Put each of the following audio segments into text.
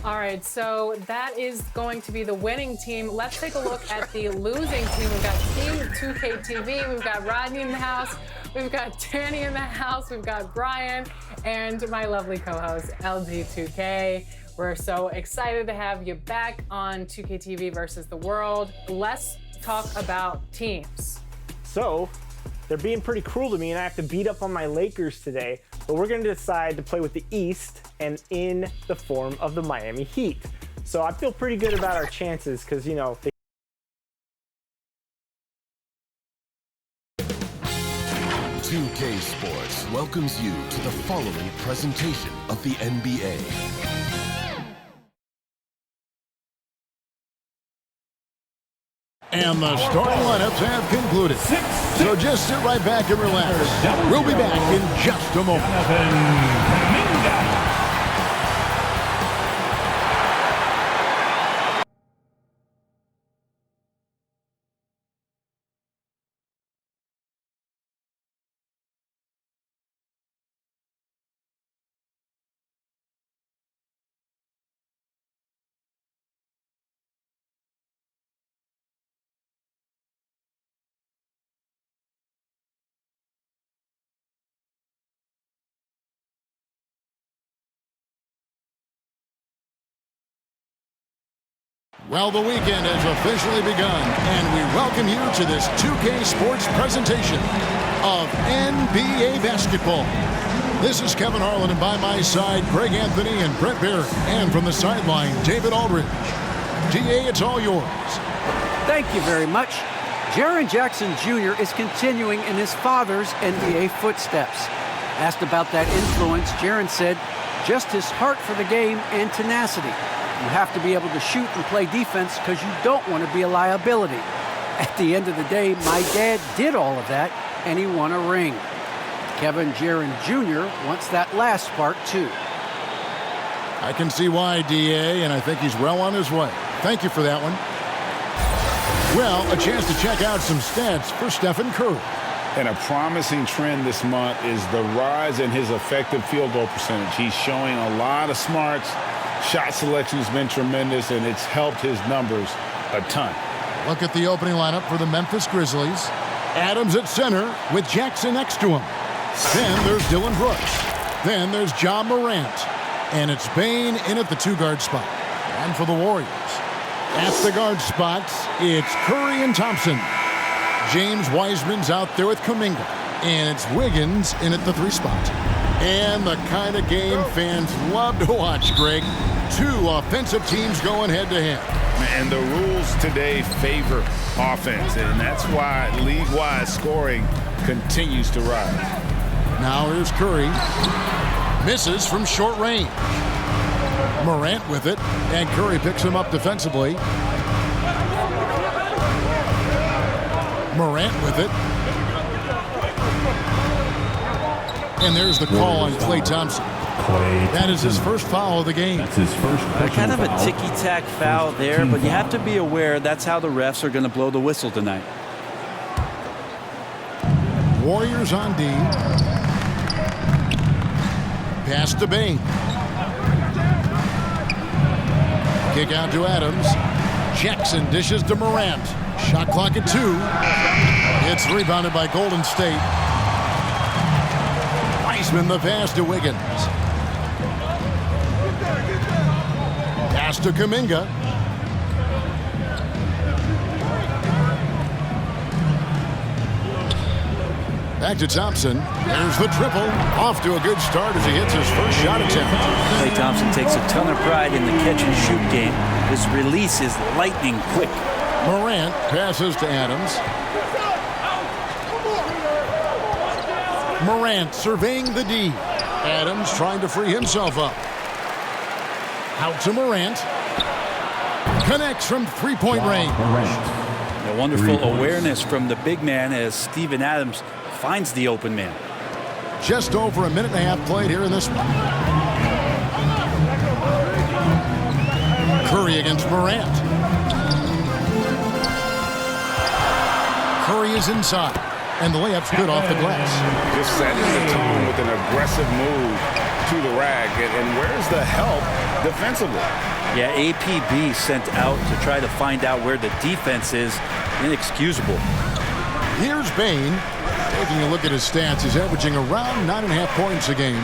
All right, so that is going to be the winning team. Let's take a look at the losing team. We've got Team 2K TV. We've got Rodney in the house. We've got Danny in the house. We've got Brian and my lovely co-host, LG2K. We're so excited to have you back on 2K TV versus the world. Let's talk about teams. So, they're being pretty cruel to me, and I have to beat up on my Lakers today. But we're going to decide to play with the East and in the form of the Miami Heat. So I feel pretty good about our chances because, you know, 2K Sports welcomes you to the following presentation of the NBA. And the starting lineups have concluded. So just sit right back and relax. We'll be back in just a moment. Well, the weekend has officially begun, and we welcome you to this 2K Sports presentation of NBA basketball. This is Kevin Harlan, and by my side, Greg Anthony and Brett Barrett, and from the sideline, David Aldridge. DA, it's all yours. Thank you very much. Jaren Jackson Jr. is continuing in his father's NBA footsteps. Asked about that influence, Jaren said, just his heart for the game and tenacity. You have to be able to shoot and play defense because you don't want to be a liability. At the end of the day, my dad did all of that, and he won a ring. Kevin Jaren Jr. wants that last part, too. I can see why, DA, and I think he's well on his way. Thank you for that one. Well, a chance to check out some stats for Stephen Curry. And a promising trend this month is the rise in his effective field goal percentage. He's showing a lot of smarts. Shot selection has been tremendous, and it's helped his numbers a ton. Look at the opening lineup for the Memphis Grizzlies. Adams at center with Jackson next to him. Then there's Dylan Brooks. Then there's John Morant. And it's Bane in at the two-guard spot. And for the Warriors, at the guard spots, it's Curry and Thompson. James Wiseman's out there with Kuminga. And it's Wiggins in at the three spot. And the kind of game fans love to watch, Greg. Two offensive teams going head-to-head. And the rules today favor offense, and that's why league-wide scoring continues to rise. Now here's Curry. Misses from short range. Morant with it, and Curry picks him up defensively. Morant with it. And there's the call on Klay Thompson. That is his first foul of the game. That's his first kind of a ticky-tack foul there, but you have to be aware that's how the refs are going to blow the whistle tonight. Warriors on D. Pass to Bane. Kick out to Adams. Jackson dishes to Morant. Shot clock at 2. It's rebounded by Golden State. Wiseman the pass to Wiggins. Pass to Kuminga. Back to Thompson. There's the triple. Off to a good start as he hits his first shot attempt. Klay Thompson takes a ton of pride in the catch-and-shoot game. His release is lightning quick. Morant passes to Adams. Morant surveying the D. Adams trying to free himself up. Out to Morant. Connects from three-point range. A wonderful awareness from the big man as Steven Adams finds the open man. Just over a minute and a half played here in this one. Curry against Morant. Curry is inside. And the layup's good off the glass. Just setting the tone with an aggressive move to the rack. And where's the help defensively? Yeah, APB sent out to try to find out where the defense is. Inexcusable. Here's Bain. Taking a look at his stats, he's averaging around 9.5 points a game.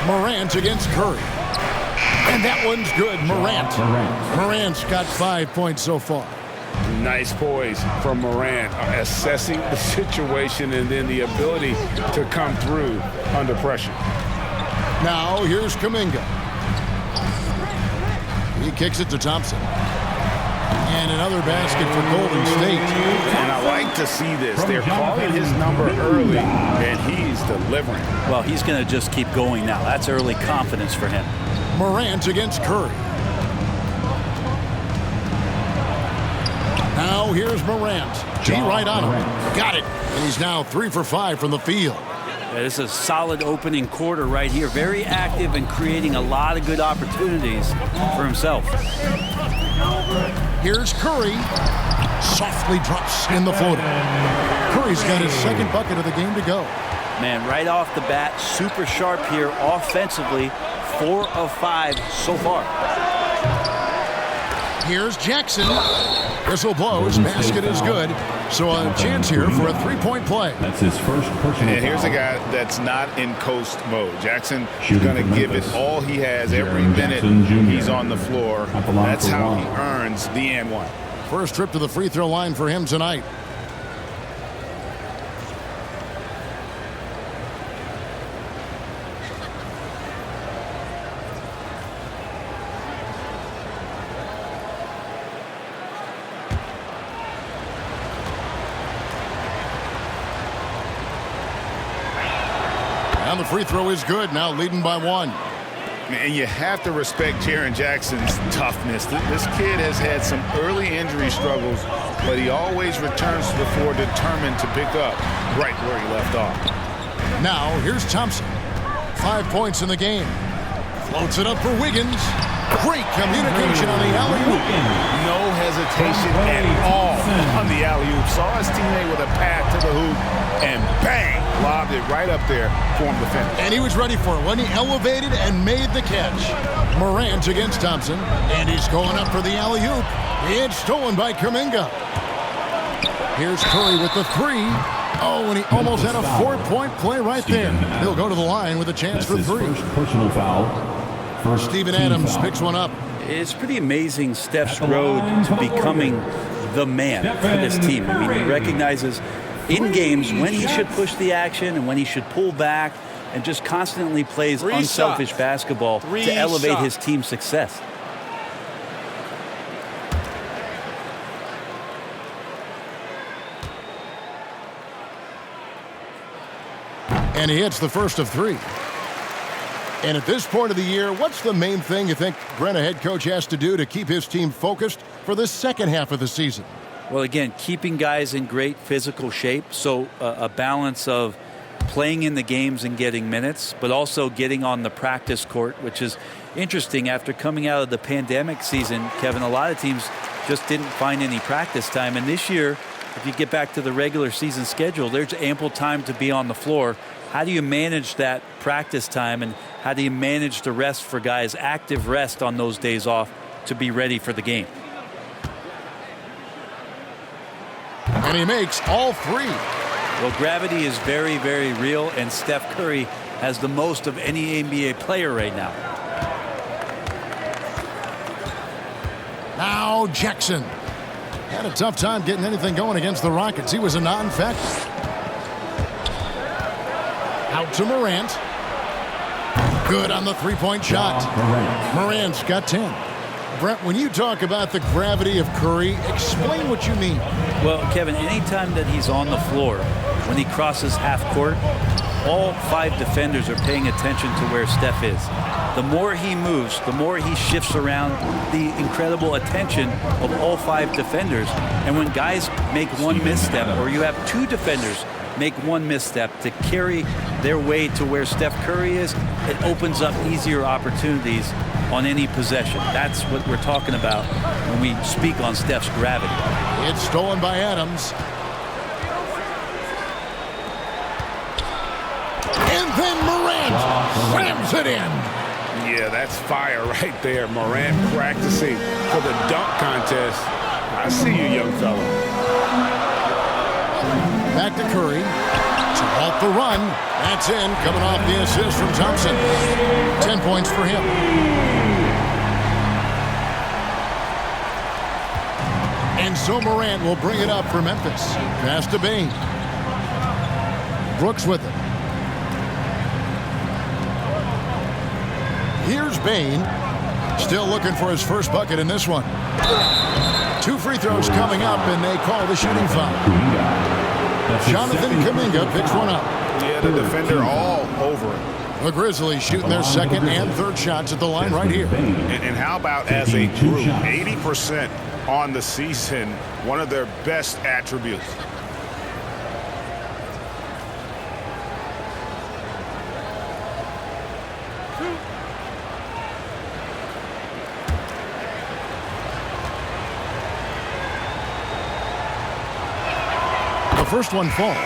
Morant against Curry. And that one's good. Morant's got 5 points so far. Nice poise from Morant, assessing the situation and then the ability to come through under pressure. Now here's Kuminga. He kicks it to Thompson. And another basket for Golden State. And I like to see this. They're calling his number early, and he's delivering. Well, he's going to just keep going now. That's early confidence for him. Morant against Curry. Now here's Morant. G right on him. Got it. And he's now 3 for 5 from the field. Yeah, this is a solid opening quarter right here. Very active and creating a lot of good opportunities for himself. Here's Curry. Softly drops in the floater. Curry's got his second bucket of the game to go. Man, right off the bat, super sharp here offensively. 4 of 5 so far. Here's Jackson. Whistle blows. Basket is good. So a chance here for a three-point play. That's his first personal And here's a guy that's not in coast mode. Jackson is going to give it all he has every minute he's on the floor. That's how he earns the and one. First trip to the free throw line for him tonight. And the free throw is good, now leading by 1. And you have to respect Jaren Jackson's toughness. This kid has had some early injury struggles, but he always returns to the floor determined to pick up right where he left off. Now, here's Thompson. 5 points in the game. Floats it up for Wiggins. Great communication on the alley-oop. No hesitation at all on the alley-oop. Saw his teammate with a path to the hoop, and bang, lobbed it right up there for him to finish. And he was ready for it when he elevated and made the catch. Morant against Thompson, and he's going up for the alley-oop. It's stolen by Kuminga. Here's Curry with the 3. Oh, and he almost had a 4-point play right there. He'll go to the line with a chance for 3. First personal foul. Steven Adams picks one up. It's pretty amazing Steph's road to becoming the man for this team. I mean, he recognizes in games when he should push the action and when he should pull back, and just constantly plays unselfish basketball to elevate his team's success. And he hits the first of 3. And at this point of the year, what's the main thing you think Brent, a head coach, has to do to keep his team focused for the second half of the season? Well, again, keeping guys in great physical shape, so a balance of playing in the games and getting minutes, but also getting on the practice court, which is interesting after coming out of the pandemic season. Kevin, a lot of teams just didn't find any practice time, and this year, if you get back to the regular season schedule, there's ample time to be on the floor. How do you manage that practice time, and how do you manage the rest for guys, active rest on those days off to be ready for the game? And he makes all 3. Well, gravity is very, very real, and Steph Curry has the most of any NBA player right now. Now Jackson. Had a tough time getting anything going against the Rockets. He was a non-factor. Out to Morant. Good on the three-point shot. Morant's got 10. Brent, when you talk about the gravity of Curry, explain what you mean. Well, Kevin, anytime that he's on the floor, when he crosses half court, all 5 defenders are paying attention to where Steph is. The more he moves, the more he shifts around, the incredible attention of all 5 defenders. And when guys make one misstep, or you have 2 defenders make one misstep to carry their way to where Steph Curry is, it opens up easier opportunities on any possession. That's what we're talking about when we speak on Steph's gravity. It's stolen by Adams. And then Morant slams it in. Yeah, that's fire right there. Morant practicing for the dunk contest. I see you, young fella. Back to Curry. To halt the run. That's in. Coming off the assist from Thompson. 10 points for him. And so Morant will bring it up for Memphis. Pass to Bane. Brooks with it. Here's Bane. Still looking for his first bucket in this one. 2 free throws coming up, and they call the shooting foul. Jonathan Kuminga picks one up. Yeah, the defender all over it. The Grizzlies shooting their second and third shots at the line right here. And how about as a group, 80% on the season, one of their best attributes. The first one falls.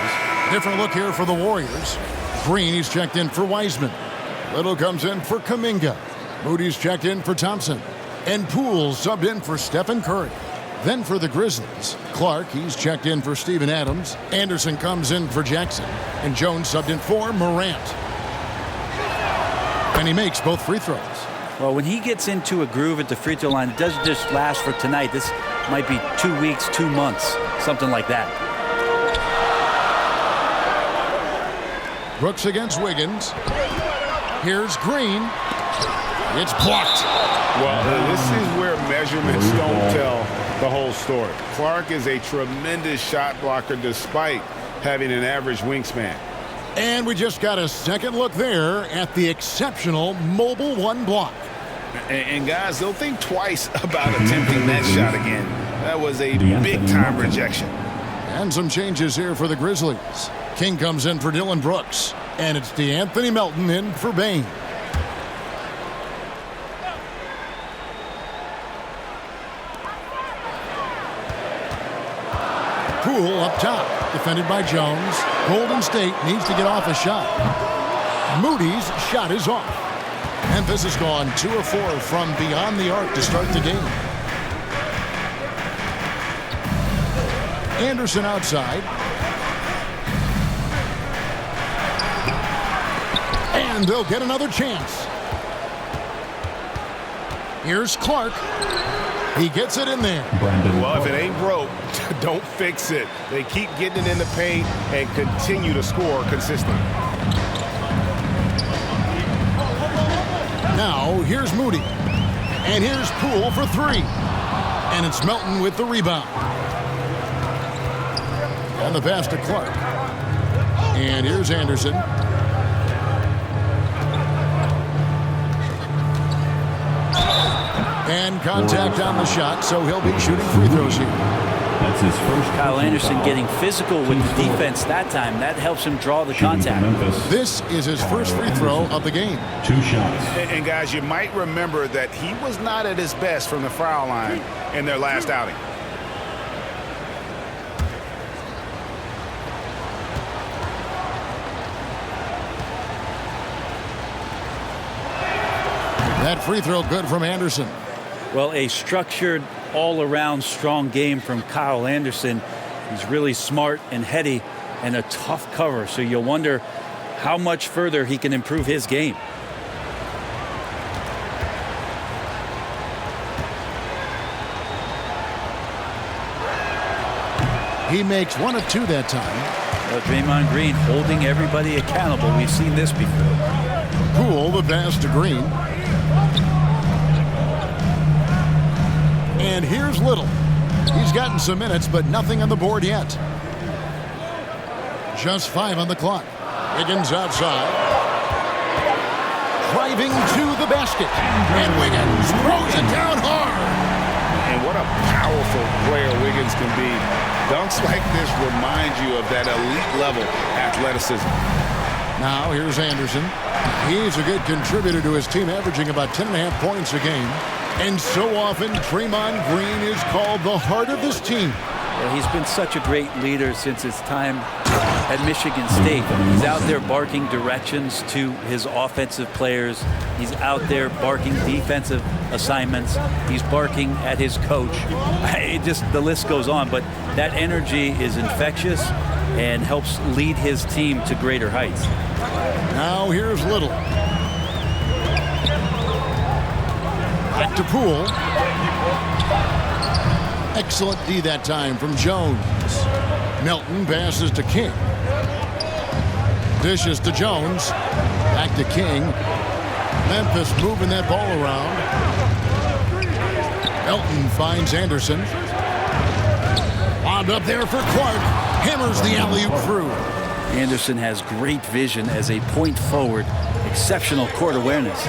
Different look here for the Warriors. Green, he's checked in for Wiseman. Little comes in for Kuminga. Moody's checked in for Thompson. And Poole subbed in for Stephen Curry. Then for the Grizzlies, Clark, he's checked in for Steven Adams. Anderson comes in for Jackson. And Jones subbed in for Morant. And he makes both free throws. Well, when he gets into a groove at the free throw line, it doesn't just last for tonight. This might be 2 weeks, 2 months, something like that. Brooks against Wiggins. Here's Green. It's blocked. Well, this is where measurements don't tell the whole story. Clark is a tremendous shot blocker despite having an average wingspan. And we just got a second look there at the exceptional mobile 1 block. And guys, they'll think twice about attempting that shot again. That was a big-time rejection. And some changes here for the Grizzlies. King comes in for Dylan Brooks. And it's DeAnthony Melton in for Bane. Poole up top. Defended by Jones. Golden State needs to get off a shot. Moody's shot is off. Memphis has gone 2 of 4 from beyond the arc to start the game. Anderson outside. And they'll get another chance. Here's Clark. He gets it in there. Well, if it ain't broke, don't fix it. They keep getting it in the paint and continue to score consistently. Now, here's Moody. And here's Poole for 3. And it's Melton with the rebound. And the pass to Clark. And here's Anderson. And contact on the shot, so he'll be shooting free throws here. That's his first. Kyle Anderson getting physical with the defense that time. That helps him draw the contact. This is his first free throw of the game. 2 shots. And guys, you might remember that he was not at his best from the foul line in their last outing. That free throw good from Anderson. Well, a structured, all-around strong game from Kyle Anderson. He's really smart and heady and a tough cover. So you'll wonder how much further he can improve his game. He makes 1 of 2 that time. Well, Draymond Green holding everybody accountable. We've seen this before. Poole, the pass to Green. And here's Little. He's gotten some minutes, but nothing on the board yet. Just 5 on the clock. Wiggins outside. Driving to the basket. And Wiggins throws it down hard. And what a powerful player Wiggins can be. Dunks like this remind you of that elite level athleticism. Now here's Anderson. He's a good contributor to his team, averaging about 10.5 points a game. And so often, Draymond Green is called the heart of this team. Yeah, he's been such a great leader since his time at Michigan State. He's out there barking directions to his offensive players. He's out there barking defensive assignments. He's barking at his coach. The list goes on, but that energy is infectious and helps lead his team to greater heights. Now here's Little. Back to Poole. Excellent D that time from Jones. Melton passes to King. Dishes to Jones. Back to King. Memphis moving that ball around. Melton finds Anderson. Lobbed up there for Clark. Hammers the alley-oop through. Anderson has great vision as a point forward. Exceptional court awareness.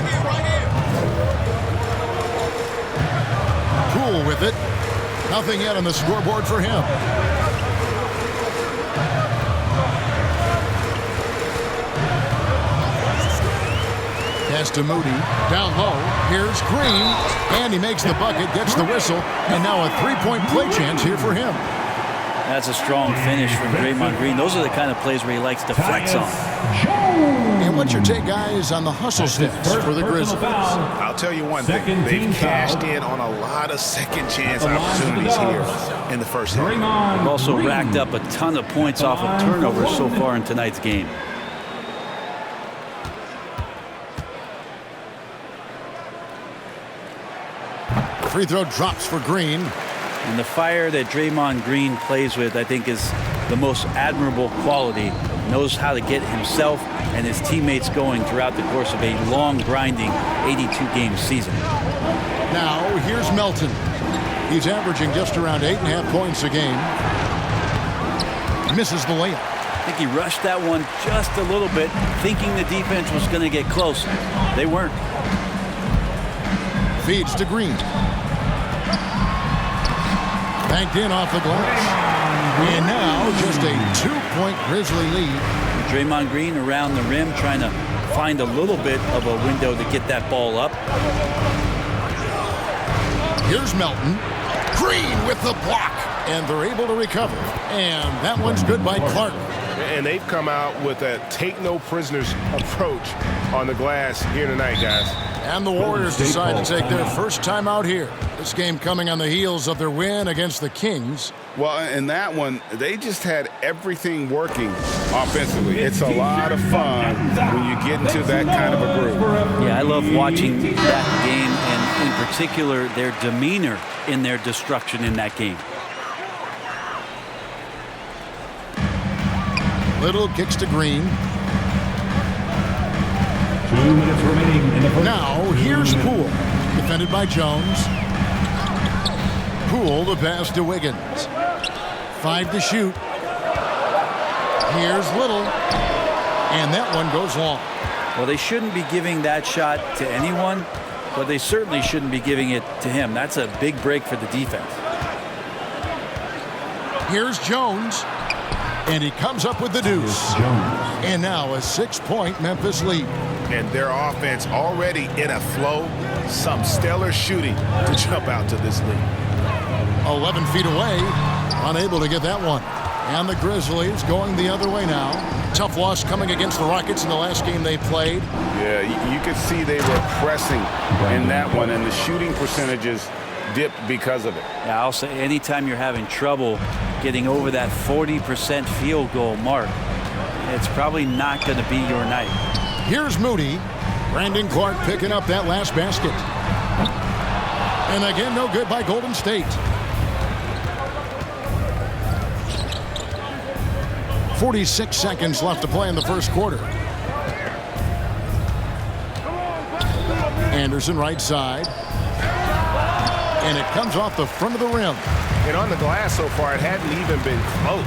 Poole with it. Nothing yet on the scoreboard for him. Pass to Moody. Down low. Here's Green. And he makes the bucket, gets the whistle. And now a three-point play chance here for him. That's a strong finish from Draymond Green. Those are the kind of plays where he likes to flex on. And what's your take, guys, on the hustle steps for the Grizzlies? I'll tell you one thing. They've cashed in on a lot of second chance opportunities here in the first half. They've also racked up a ton of points off of turnovers so far in tonight's game. Free throw drops for Green. And the fire that Draymond Green plays with, I think, is the most admirable quality. Knows how to get himself and his teammates going throughout the course of a long, grinding 82-game season. Now, here's Melton. He's averaging just around 8.5 points a game. Misses the layup. I think he rushed that one just a little bit, thinking the defense was going to get close. They weren't. Feeds to Green. Banked in off the glass. And now just a 2-point Grizzly lead. Draymond Green around the rim trying to find a little bit of a window to get that ball up. Here's Melton. Green with the block. And they're able to recover. And that one's good by Clark. And they've come out with a take-no-prisoners approach on the glass here tonight, guys. And the Warriors decide to take their first time out here. This game coming on the heels of their win against the Kings. Well, in that one, they just had everything working offensively. It's a lot of fun when you get into that kind of a group. Yeah, I love watching that game, and in particular, their demeanor in their destruction in that game. Little kicks to Green. 2 minutes remaining in the first. Now, here's Poole. Defended by Jones. Poole the pass to Wiggins. 5 to shoot. Here's Little. And that one goes long. Well, they shouldn't be giving that shot to anyone, but they certainly shouldn't be giving it to him. That's a big break for the defense. Here's Jones. And he comes up with the deuce. And now a 6-point Memphis lead. And their offense already in a flow. Some stellar shooting to jump out to this lead. 11 feet away. Unable to get that one. And the Grizzlies going the other way now. Tough loss coming against the Rockets in the last game they played. Yeah, you could see they were pressing in that one, and the shooting percentages dipped because of it. Yeah, I'll say anytime you're having trouble getting over that 40% field goal mark, it's probably not going to be your night. Here's Moody. Brandon Clark picking up that last basket. And again, no good by Golden State. 46 seconds left to play in the first quarter. Anderson right side. And it comes off the front of the rim. And on the glass so far, it hadn't even been close.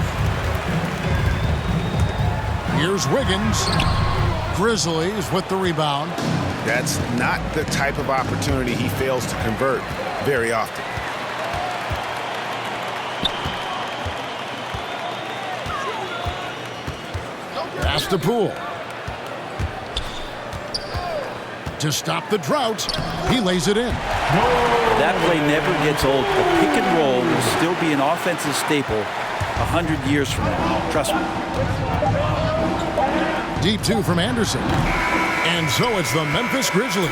Here's Wiggins. Grizzlies with the rebound. That's not the type of opportunity he fails to convert very often. Pass to Poole. To stop the drought, he lays it in. That play never gets old. The pick and roll will still be an offensive staple 100 years from now. Trust me. Deep two from Anderson. And so it's the Memphis Grizzlies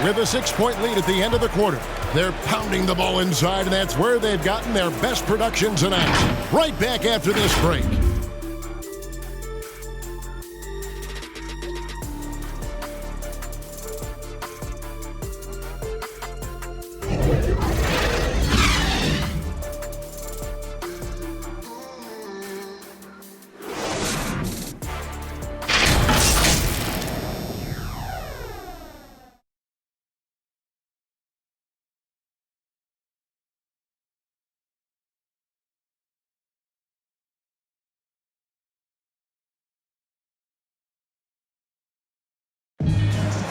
with a 6-point lead at the end of the quarter. They're pounding the ball inside, and that's where they've gotten their best production tonight. Right back after this break.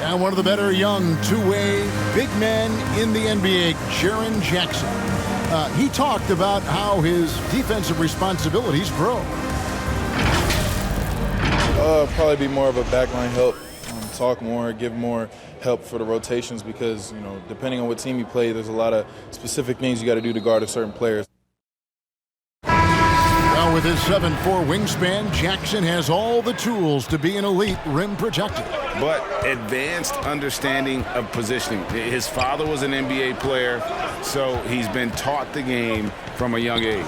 And one of the better young two-way big men in the NBA, Jaren Jackson. He talked about how his defensive responsibilities grow. Probably be more of a backline help, talk more, give more help for the rotations because, you know, depending on what team you play, there's a lot of specific things you got to do to guard a certain player. Well, with his 7'4" wingspan, Jackson has all the tools to be an elite rim protector. But advanced understanding of positioning. His father was an NBA player, so he's been taught the game from a young age.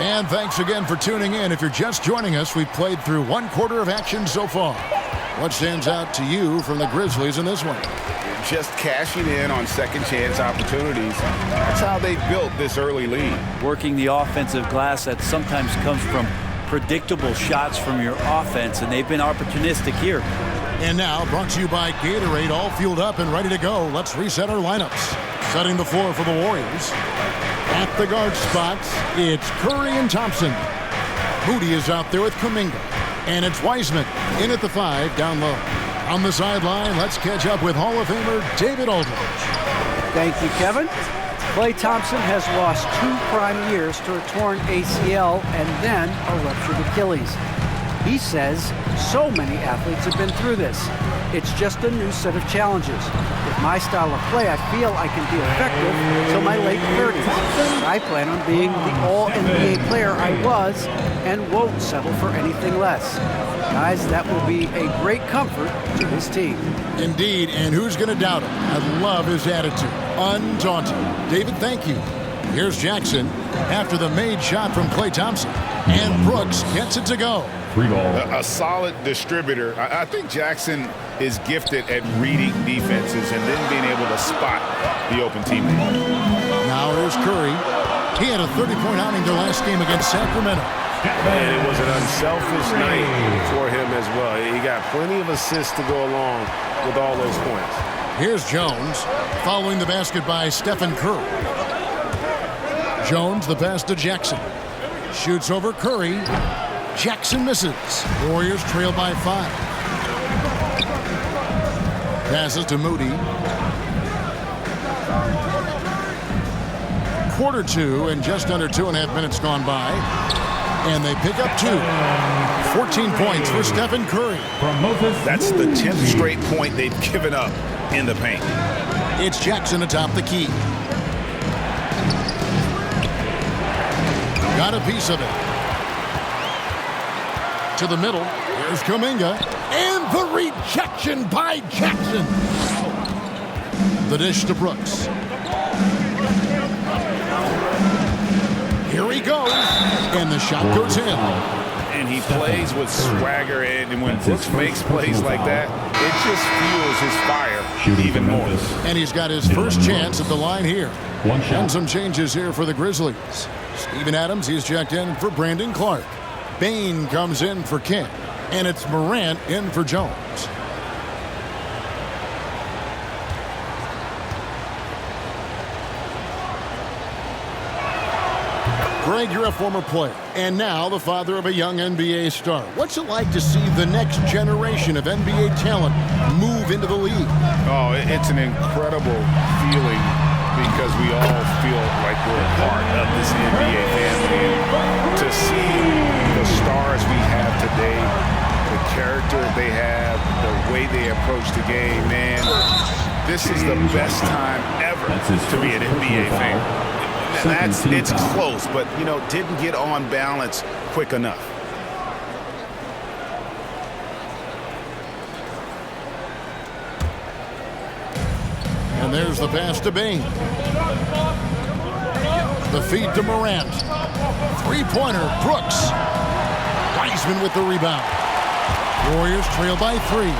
And thanks again for tuning in. If you're just joining us, we've played through 1 quarter of action so far. What stands out to you from the Grizzlies in this one? Just cashing in on second chance opportunities. That's how they built this early lead. Working the offensive glass that sometimes comes from predictable shots from your offense, and they've been opportunistic here. And now, brought to you by Gatorade, all fueled up and ready to go. Let's reset our lineups. Setting the floor for the Warriors. At the guard spots, it's Curry and Thompson. Moody is out there with Kuminga. And it's Wiseman in at the 5, down low. On the sideline, let's catch up with Hall of Famer David Aldridge. Thank you, Kevin. Klay Thompson has lost 2 prime years to a torn ACL and then a ruptured Achilles. He says so many athletes have been through this. It's just a new set of challenges. With my style of play, I feel I can be effective until my late 30s. I plan on being the all-NBA player I was and won't settle for anything less. Guys, that will be a great comfort to this team. Indeed, and who's going to doubt him? I love his attitude. Undaunted. David, thank you. Here's Jackson after the made shot from Klay Thompson. And Brooks gets it to go. Free ball. A solid distributor. I think Jackson is gifted at reading defenses and then being able to spot the open teammate. Now here's Curry. He had a 30-point outing their last game against Sacramento. And it was an unselfish night for him as well. He got plenty of assists to go along with all those points. Here's Jones following the basket by Stephen Curry. Jones, the pass to Jackson. Shoots over Curry. Jackson misses. Warriors trail by 5. Passes to Moody. Quarter 2 and just under 2.5 minutes gone by. And they pick up 2. 14 points for Stephen Curry. That's the 10th straight point they've given up in the paint. It's Jackson atop the key. Got a piece of it. To the middle. Here's Kuminga. And the rejection by Jackson. The dish to Brooks. Here he goes. And the shot goes in. And he plays with swagger, and when Brooks makes plays like that, it just fuels his fire even more. And he's got his first chance at the line here. And some changes here for the Grizzlies. Steven Adams, he's checked in for Brandon Clark. Bain comes in for King. And it's Morant in for Jones. Greg, you're a former player, and now the father of a young NBA star. What's it like to see the next generation of NBA talent move into the league? Oh, it's an incredible feeling because we all feel like we're a part of this NBA family. And to see the stars we have today, the character they have, the game, man. This is the best time ever to be an NBA fan. It's close, but, you know, didn't get on balance quick enough. And there's the pass to Bain. The feed to Morant. Three-pointer, Brooks. Wiseman with the rebound. Warriors trail by 3.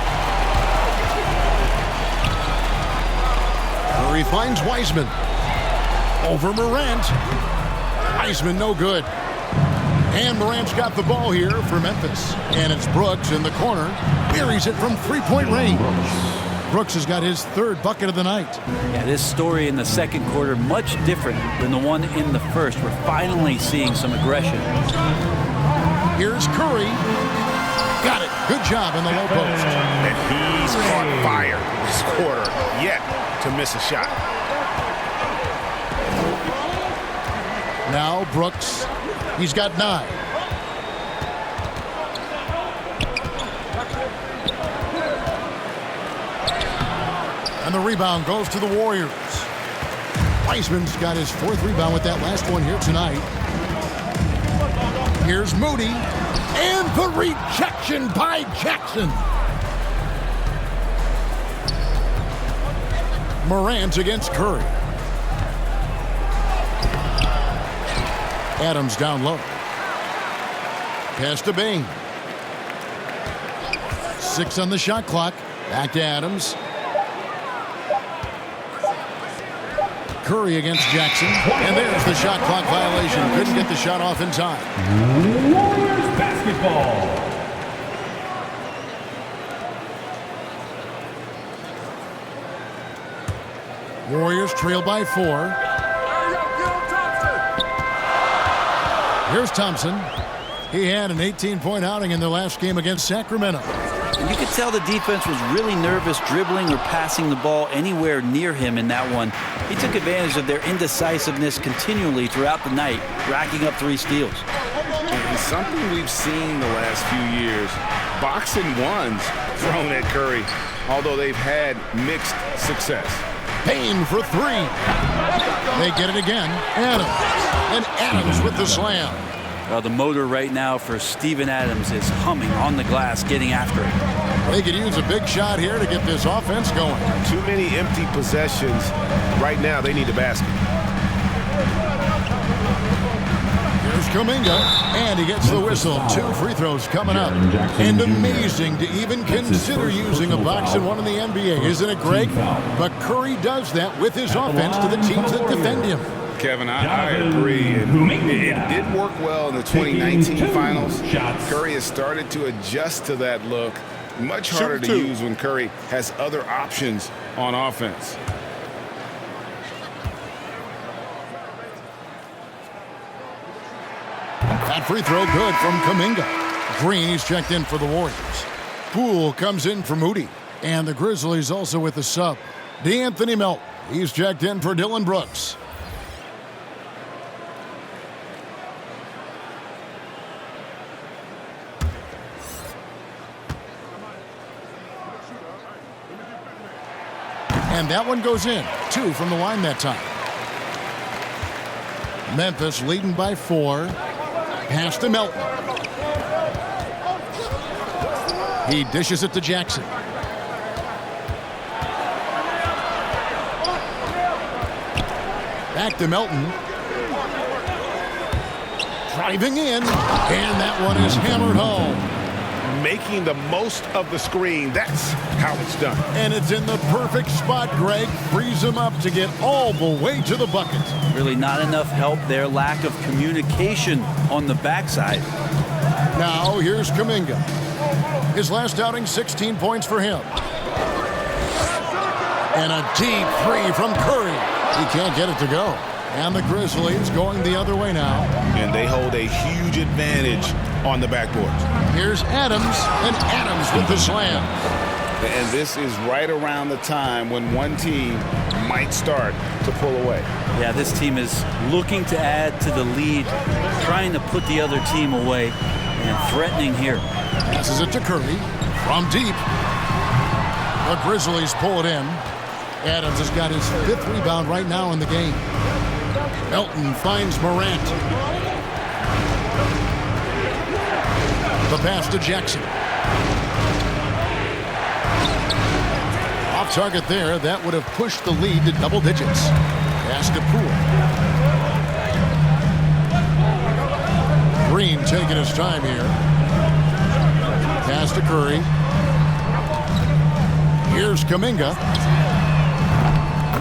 Curry finds Wiseman. Over Morant. Wiseman no good. And Morant's got the ball here for Memphis. And it's Brooks in the corner. Buries it from three-point range. Brooks has got his 3rd bucket of the night. Yeah, this story in the second quarter much different than the one in the first. We're finally seeing some aggression. Here's Curry. Got it. Good job in the low post. And he's caught fire this quarter yet to miss a shot. Now Brooks. He's got 9. And the rebound goes to the Warriors. Wiseman's got his 4th rebound with that last one here tonight. Here's Moody. And the rejection by Jackson. Morant against Curry. Adams down low. Pass to Bain. 6 on the shot clock. Back to Adams. Curry against Jackson. And there's the shot clock violation. Couldn't get the shot off in time. Warriors basketball. Warriors trail by 4. Here's Thompson. He had an 18-point outing in their last game against Sacramento. And you could tell the defense was really nervous dribbling or passing the ball anywhere near him in that one. He took advantage of their indecisiveness continually throughout the night, racking up 3 steals. And something we've seen the last few years, boxing ones thrown at Curry, although they've had mixed success. Payne for 3. They get it again. Adams. And Adams with the slam. The motor right now for Steven Adams is humming on the glass, getting after it. They could use a big shot here to get this offense going. Too many empty possessions. Right now, they need a basket. Here's Kuminga, and he gets the whistle. 2 free throws coming up. And amazing to even consider using a box and one in the NBA, isn't it, Greg? But Curry does that with his offense to the teams that defend him. Kevin, I agree. It did work well in the 2019 finals. Curry has started to adjust to that look. Much harder to use when Curry has other options on offense. That free throw good from Kuminga. Green's checked in for the Warriors. Poole comes in for Moody. And the Grizzlies also with the sub. DeAnthony Melton. He's checked in for Dylan Brooks. And that one goes in. 2 from the line that time. Memphis leading by 4. Pass to Melton. He dishes it to Jackson. Back to Melton. Driving in. And that one is hammered home. Making the most of the screen. That's how it's done. And it's in the perfect spot, Greg. Frees him up to get all the way to the bucket. Really not enough help there. Lack of communication on the backside. Now here's Kuminga. His last outing, 16 points for him. And a deep 3 from Curry. He can't get it to go. And the Grizzlies going the other way now. And they hold a huge advantage on the backboard. Here's Adams, and Adams with the slam. And this is right around the time when one team might start to pull away. Yeah, this team is looking to add to the lead, trying to put the other team away, and threatening here. Passes it to Curry from deep. The Grizzlies pull it in. Adams has got his 5th rebound right now in the game. Melton finds Morant. The pass to Jackson. Off target there. That would have pushed the lead to double digits. Pass to Poole. Green taking his time here. Pass to Curry. Here's Kuminga.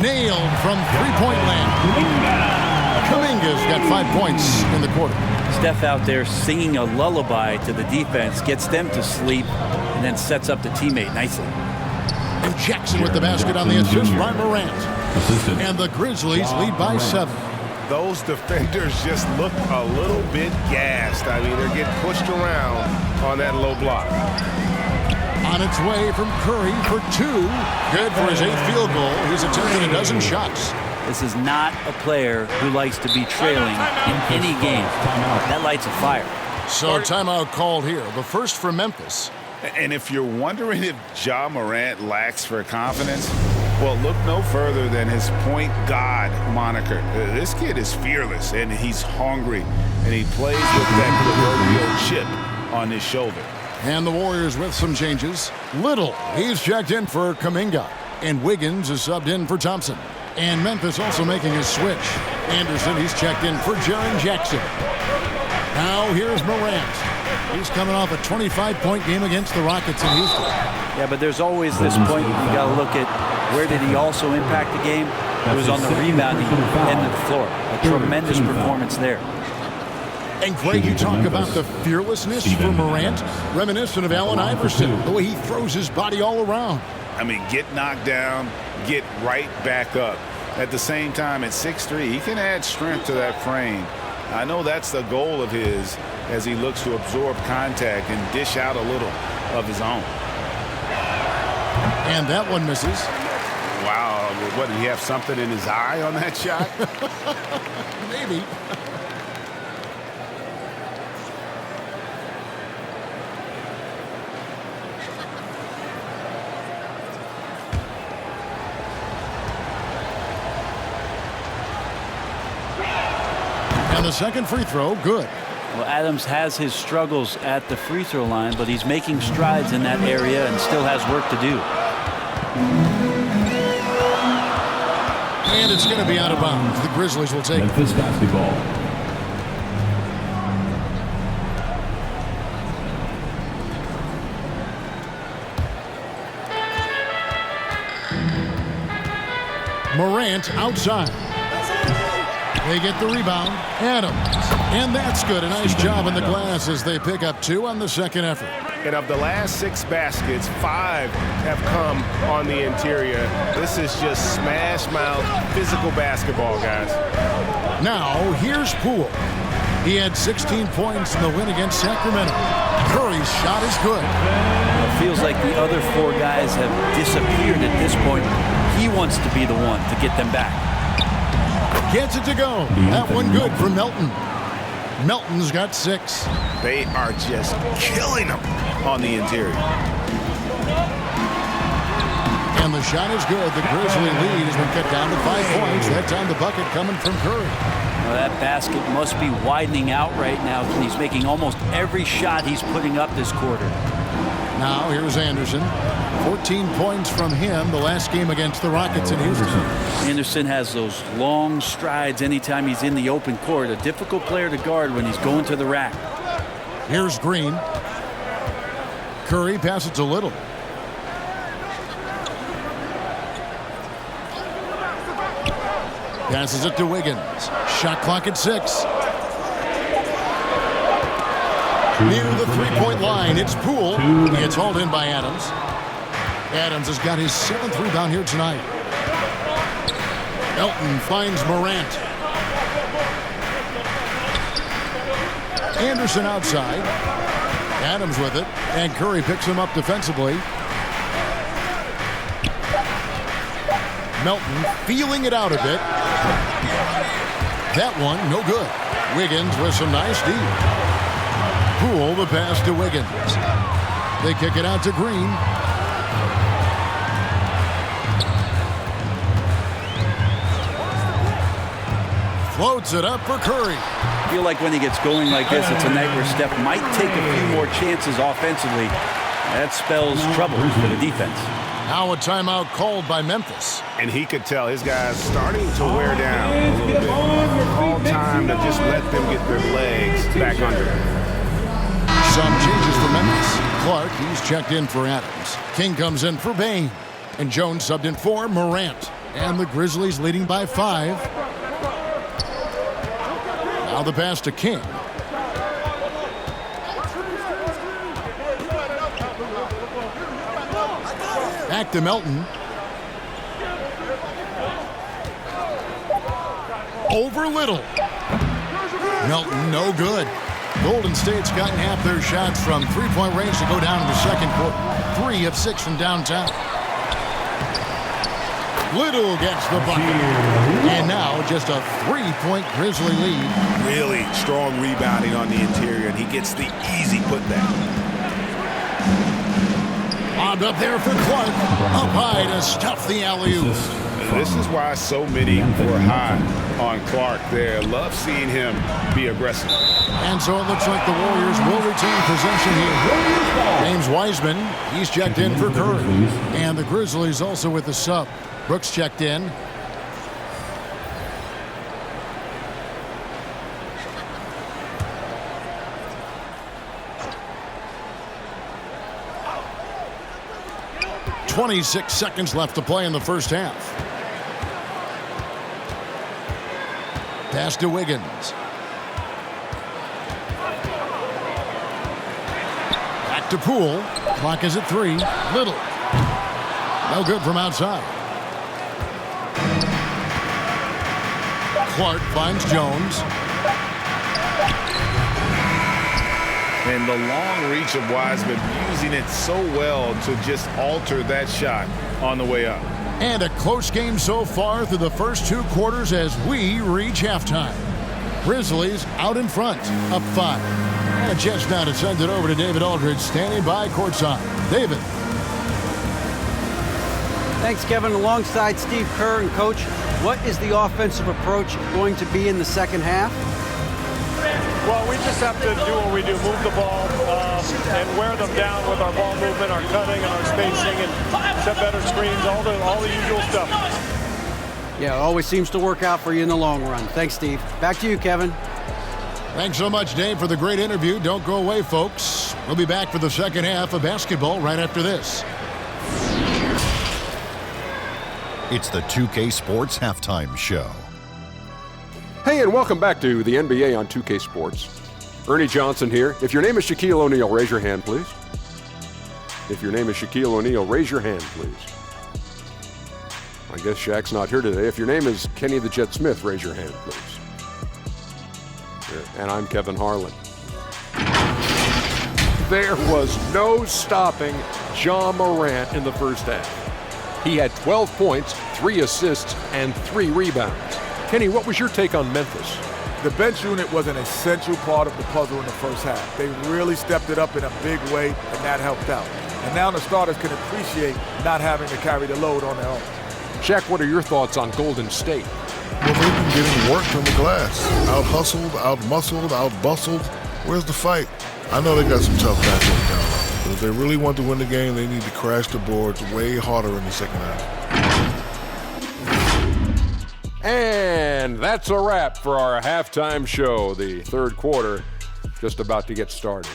Nailed from three-point land. Kuminga's got 5 points in the quarter. Steph out there singing a lullaby to the defense, gets them to sleep, and then sets up the teammate nicely. And Jackson with the basket on the assist by Morant. And the Grizzlies lead by 7. Those defenders just look a little bit gassed. I mean, they're getting pushed around on that low block. On its way from Curry for 2. Good for his 8th field goal. He's attempted a dozen shots. This is not a player who likes to be trailing in any game. That lights a fire. So timeout called here. The first for Memphis. And if you're wondering if Ja Morant lacks for confidence, well, look no further than his point god moniker. This kid is fearless, and he's hungry, and he plays with that proverbial chip on his shoulder. And the Warriors with some changes. Little, he's checked in for Kuminga. And Wiggins is subbed in for Thompson. And Memphis also making his switch. Anderson, he's checked in for Jaren Jackson. Now here's Morant. He's coming off a 25-point game against the Rockets in Houston. Yeah, but there's always this point you got to look at where did he also impact the game. He was on the rebounding end of the floor. A tremendous performance there. And Greg, you talk about the fearlessness for Morant, reminiscent of Allen Iverson, the way he throws his body all around. I mean, get knocked down, get right back up. At the same time, at 6'3", he can add strength to that frame. I know that's the goal of his as he looks to absorb contact and dish out a little of his own. And that one misses. Wow, what, did he have something in his eye on that shot? Maybe. And the second free throw, good. Well, Adams has his struggles at the free throw line, but he's making strides in that area and still has work to do. And it's going to be out of bounds. The Grizzlies will take Memphis basketball. Morant outside. They get the rebound. Adams. And that's good. A nice job in the glass as they pick up 2 on the second effort. And of the last 6 baskets, 5 have come on the interior. This is just smash mouth physical basketball, guys. Now, here's Poole. He had 16 points in the win against Sacramento. Curry's shot is good. It feels like the other 4 guys have disappeared at this point. He wants to be the one to get them back. Gets it to go. That one good for Melton. Melton's got 6. They are just killing them on the interior. And the shot is good. The Grizzly lead has been cut down to 5 points. That time the bucket coming from Curry. Well, that basket must be widening out right now. He's making almost every shot he's putting up this quarter. Now here's Anderson. 14 points from him the last game against the Rockets in Houston. Anderson has those long strides anytime he's in the open court. A difficult player to guard when he's going to the rack. Here's Green. Curry passes to Little. Passes it to Wiggins. Shot clock at 6. Near the three-point line, it's Poole. He gets hauled in by Adams. Adams has got his 7th rebound here tonight. Elton finds Morant. Anderson outside. Adams with it. And Curry picks him up defensively. Melton feeling it out a bit. That one, no good. Wiggins with some nice D. Poole, the pass to Wiggins. They kick it out to Green. Floats it up for Curry. I feel like when he gets going like this, it's a night where Steph might take a few more chances offensively. That spells trouble for the defense. Now a timeout called by Memphis. And he could tell his guys starting to wear down a little bit. All time to just let them get their legs back under them. Some changes for Memphis. Clark, he's checked in for Adams. King comes in for Bain. And Jones subbed in for Morant. And the Grizzlies leading by 5. Now the pass to King. Back to Melton. Over Little. Melton, no good. Golden State's gotten half their shots from three-point range to go down in the second quarter. 3 of 6 from downtown. Little gets the bucket. And now just a 3-point Grizzly lead. Really strong rebounding on the interior, and he gets the easy putback. Lobbed up there for Clark. Up high to stuff the alley-oop. This is why so many were high on Clark there. Love seeing him be aggressive. And so it looks like the Warriors will retain possession here. James Wiseman, he's checked in for Curry. And the Grizzlies also with the sub. Brooks checked in. .26 seconds left to play in the first half. Pass to Wiggins. Back to Poole. Clock is at 3. Little. No good from outside. Clark finds Jones. And the long reach of Wiseman, using it so well to just alter that shot on the way up. And a close game so far through the first 2 quarters as we reach halftime. Grizzlies out in front, up 5. And just now to send it over to David Aldridge, standing by courtside. David. Thanks, Kevin. Alongside Steve Kerr and Coach, what is the offensive approach going to be in the second half? Well, we just have to do what we do, move the ball and wear them down with our ball movement, our cutting, and our spacing, and set better screens, all the usual stuff. Yeah, it always seems to work out for you in the long run. Thanks, Steve. Back to you, Kevin. Thanks so much, Dave, for the great interview. Don't go away, folks. We'll be back for the second half of basketball right after this. It's the 2K Sports Halftime Show. Hey, and welcome back to the NBA on 2K Sports. Ernie Johnson here. If your name is Shaquille O'Neal, raise your hand, please. If your name is Shaquille O'Neal, raise your hand, please. I guess Shaq's not here today. If your name is Kenny the Jet Smith, raise your hand, please. And I'm Kevin Harlan. There was no stopping Ja Morant in the first half. He had 12 points, 3 assists, and 3 rebounds. Kenny, what was your take on Memphis? The bench unit was an essential part of the puzzle in the first half. They really stepped it up in a big way, and that helped out. And now the starters can appreciate not having to carry the load on their own. Shaq, what are your thoughts on Golden State? Well, they've been getting work from the glass. Out-hustled, out-muscled, out-bustled. Where's the fight? I know they got some tough matchups down there. But if they really want to win the game, they need to crash the boards way harder in the second half. And that's a wrap for our halftime show. The third quarter just about to get started.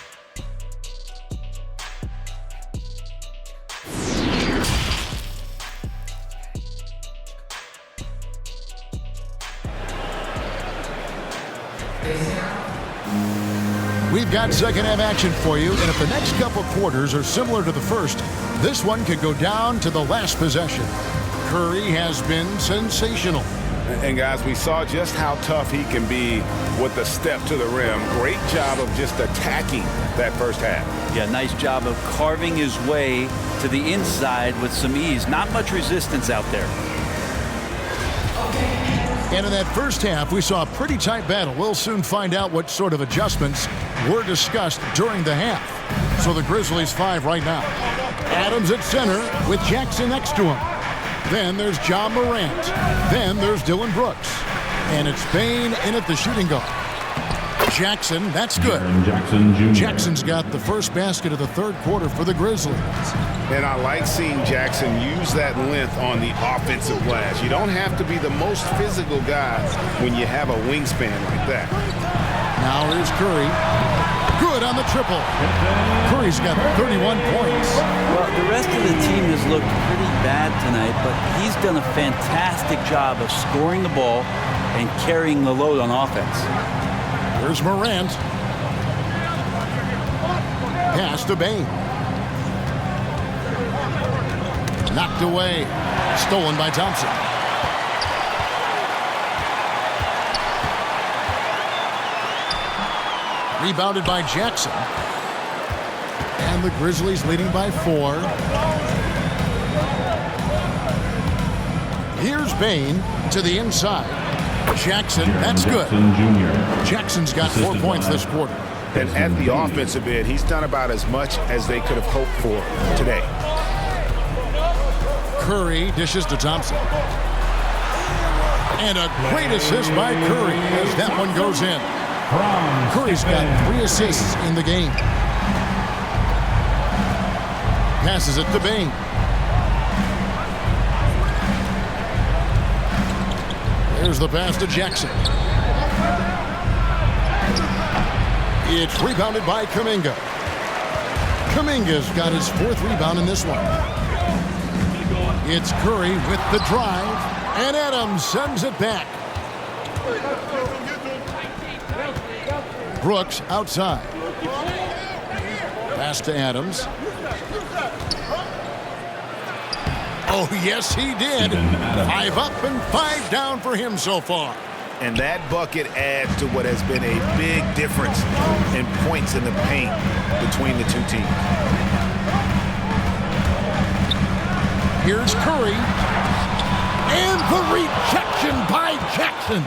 We've got second half action for you, and if the next couple quarters are similar to the first, this one could go down to the last possession. Curry has been sensational. And guys, we saw just how tough he can be with the step to the rim. Great job of just attacking that first half. Yeah, nice job of carving his way to the inside with some ease. Not much resistance out there. And in that first half, we saw a pretty tight battle. We'll soon find out what sort of adjustments were discussed during the half. So the Grizzlies 5 right now. Adams at center with Jackson next to him. Then there's Ja Morant. Then there's Dylan Brooks. And it's Bain in at the shooting guard. Jackson, that's good. Jackson Jr. Jackson's got the first basket of the third quarter for the Grizzlies. And I like seeing Jackson use that length on the offensive glass. You don't have to be the most physical guy when you have a wingspan like that. Now here's Curry. Good on the triple. Curry's got 31 points. Well, the rest of the team has looked pretty bad tonight, but he's done a fantastic job of scoring the ball and carrying the load on offense. Here's Morant. Pass to Bain. Knocked away. Stolen by Thompson. Rebounded by Jackson. And the Grizzlies leading by 4. Here's Bain to the inside. Jackson, that's good. Jackson's got 4 points this quarter. And at the offensive end, he's done about as much as they could have hoped for today. Curry dishes to Thompson. And a great assist by Curry as that one goes in. Curry's got 3 assists in the game. Passes it to Bain. There's the pass to Jackson. It's rebounded by Kuminga. Kuminga's got his 4th rebound in this one. It's Curry with the drive, and Adams sends it back. Brooks outside. Pass to Adams. Oh, yes, he did. 5 up and 5 down for him so far. And that bucket adds to what has been a big difference in points in the paint between the two teams. Here's Curry. And the rejection by Jackson.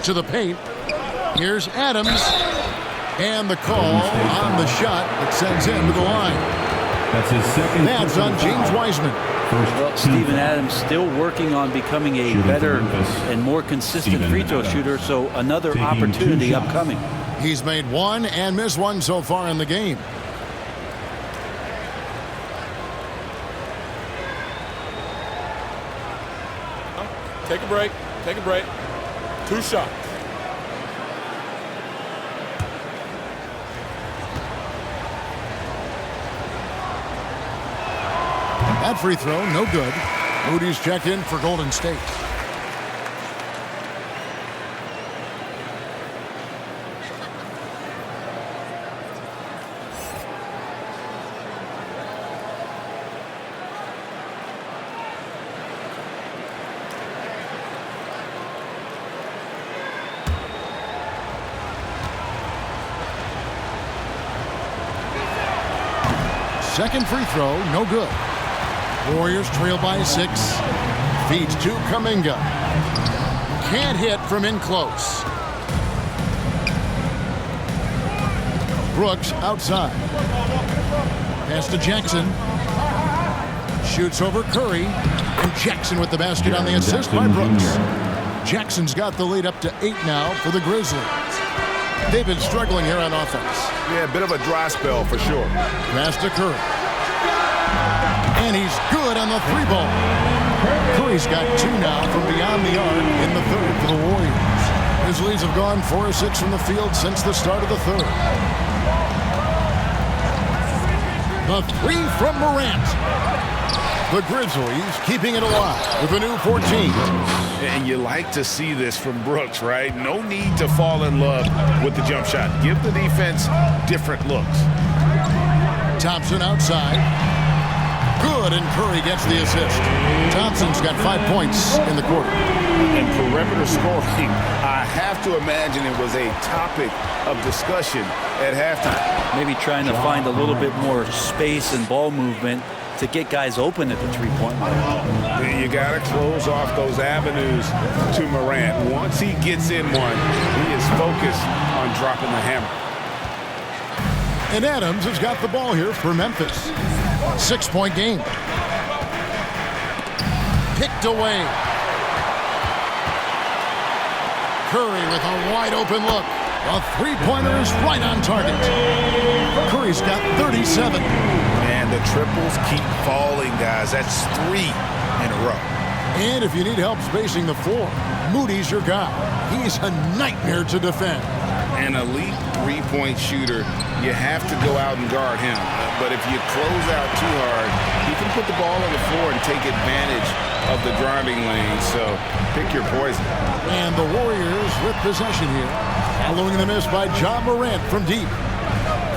To the paint. Here's Adams. And the call on the shot that sends him to the line. That's his second. That's on James Wiseman. Well, Steven Adams still working on becoming a better and more consistent free throw shooter, so another opportunity upcoming. He's made 1 and missed 1 so far in the game. Take a break. Take a break. 2 shots. That free throw, no good. Moody's checked in for Golden State. Second free throw, no good. Warriors trail by 6. Feeds to Kuminga. Can't hit from in close. Brooks outside. Pass to Jackson. Shoots over Curry. And Jackson with the basket on the assist by Brooks. Jackson's got the lead up to 8 now for the Grizzlies. They've been struggling here on offense. Yeah, a bit of a dry spell for sure. Pass to Curry. And he's good on the 3-ball. Curry's got 2 now from beyond the arc in the third for the Warriors. Grizzlies have gone 4 of 6 from the field since the start of the third. The 3 from Morant. The Grizzlies keeping it alive with a new 14. And you like to see this from Brooks, right? No need to fall in love with the jump shot. Give the defense different looks. Thompson outside. Good, and Curry gets the assist. Thompson's got 5 points in the quarter. And perimeter scoring, I have to imagine it was a topic of discussion at halftime. Maybe trying to find a little bit more space and ball movement to get guys open at the 3-point line. You got to close off those avenues to Morant. Once he gets in one, he is focused on dropping the hammer. And Adams has got the ball here for Memphis. 6-point game. Picked away. Curry with a wide open look. A three-pointer is right on target. Curry's got 37. And the triples keep falling, guys. That's 3 in a row. And if you need help spacing the floor, Moody's your guy. He's a nightmare to defend. An elite three-point shooter, you have to go out and guard him. But if you close out too hard, he can put the ball on the floor and take advantage of the driving lane. So pick your poison. And the Warriors with possession here. Following the miss by John Morant from deep.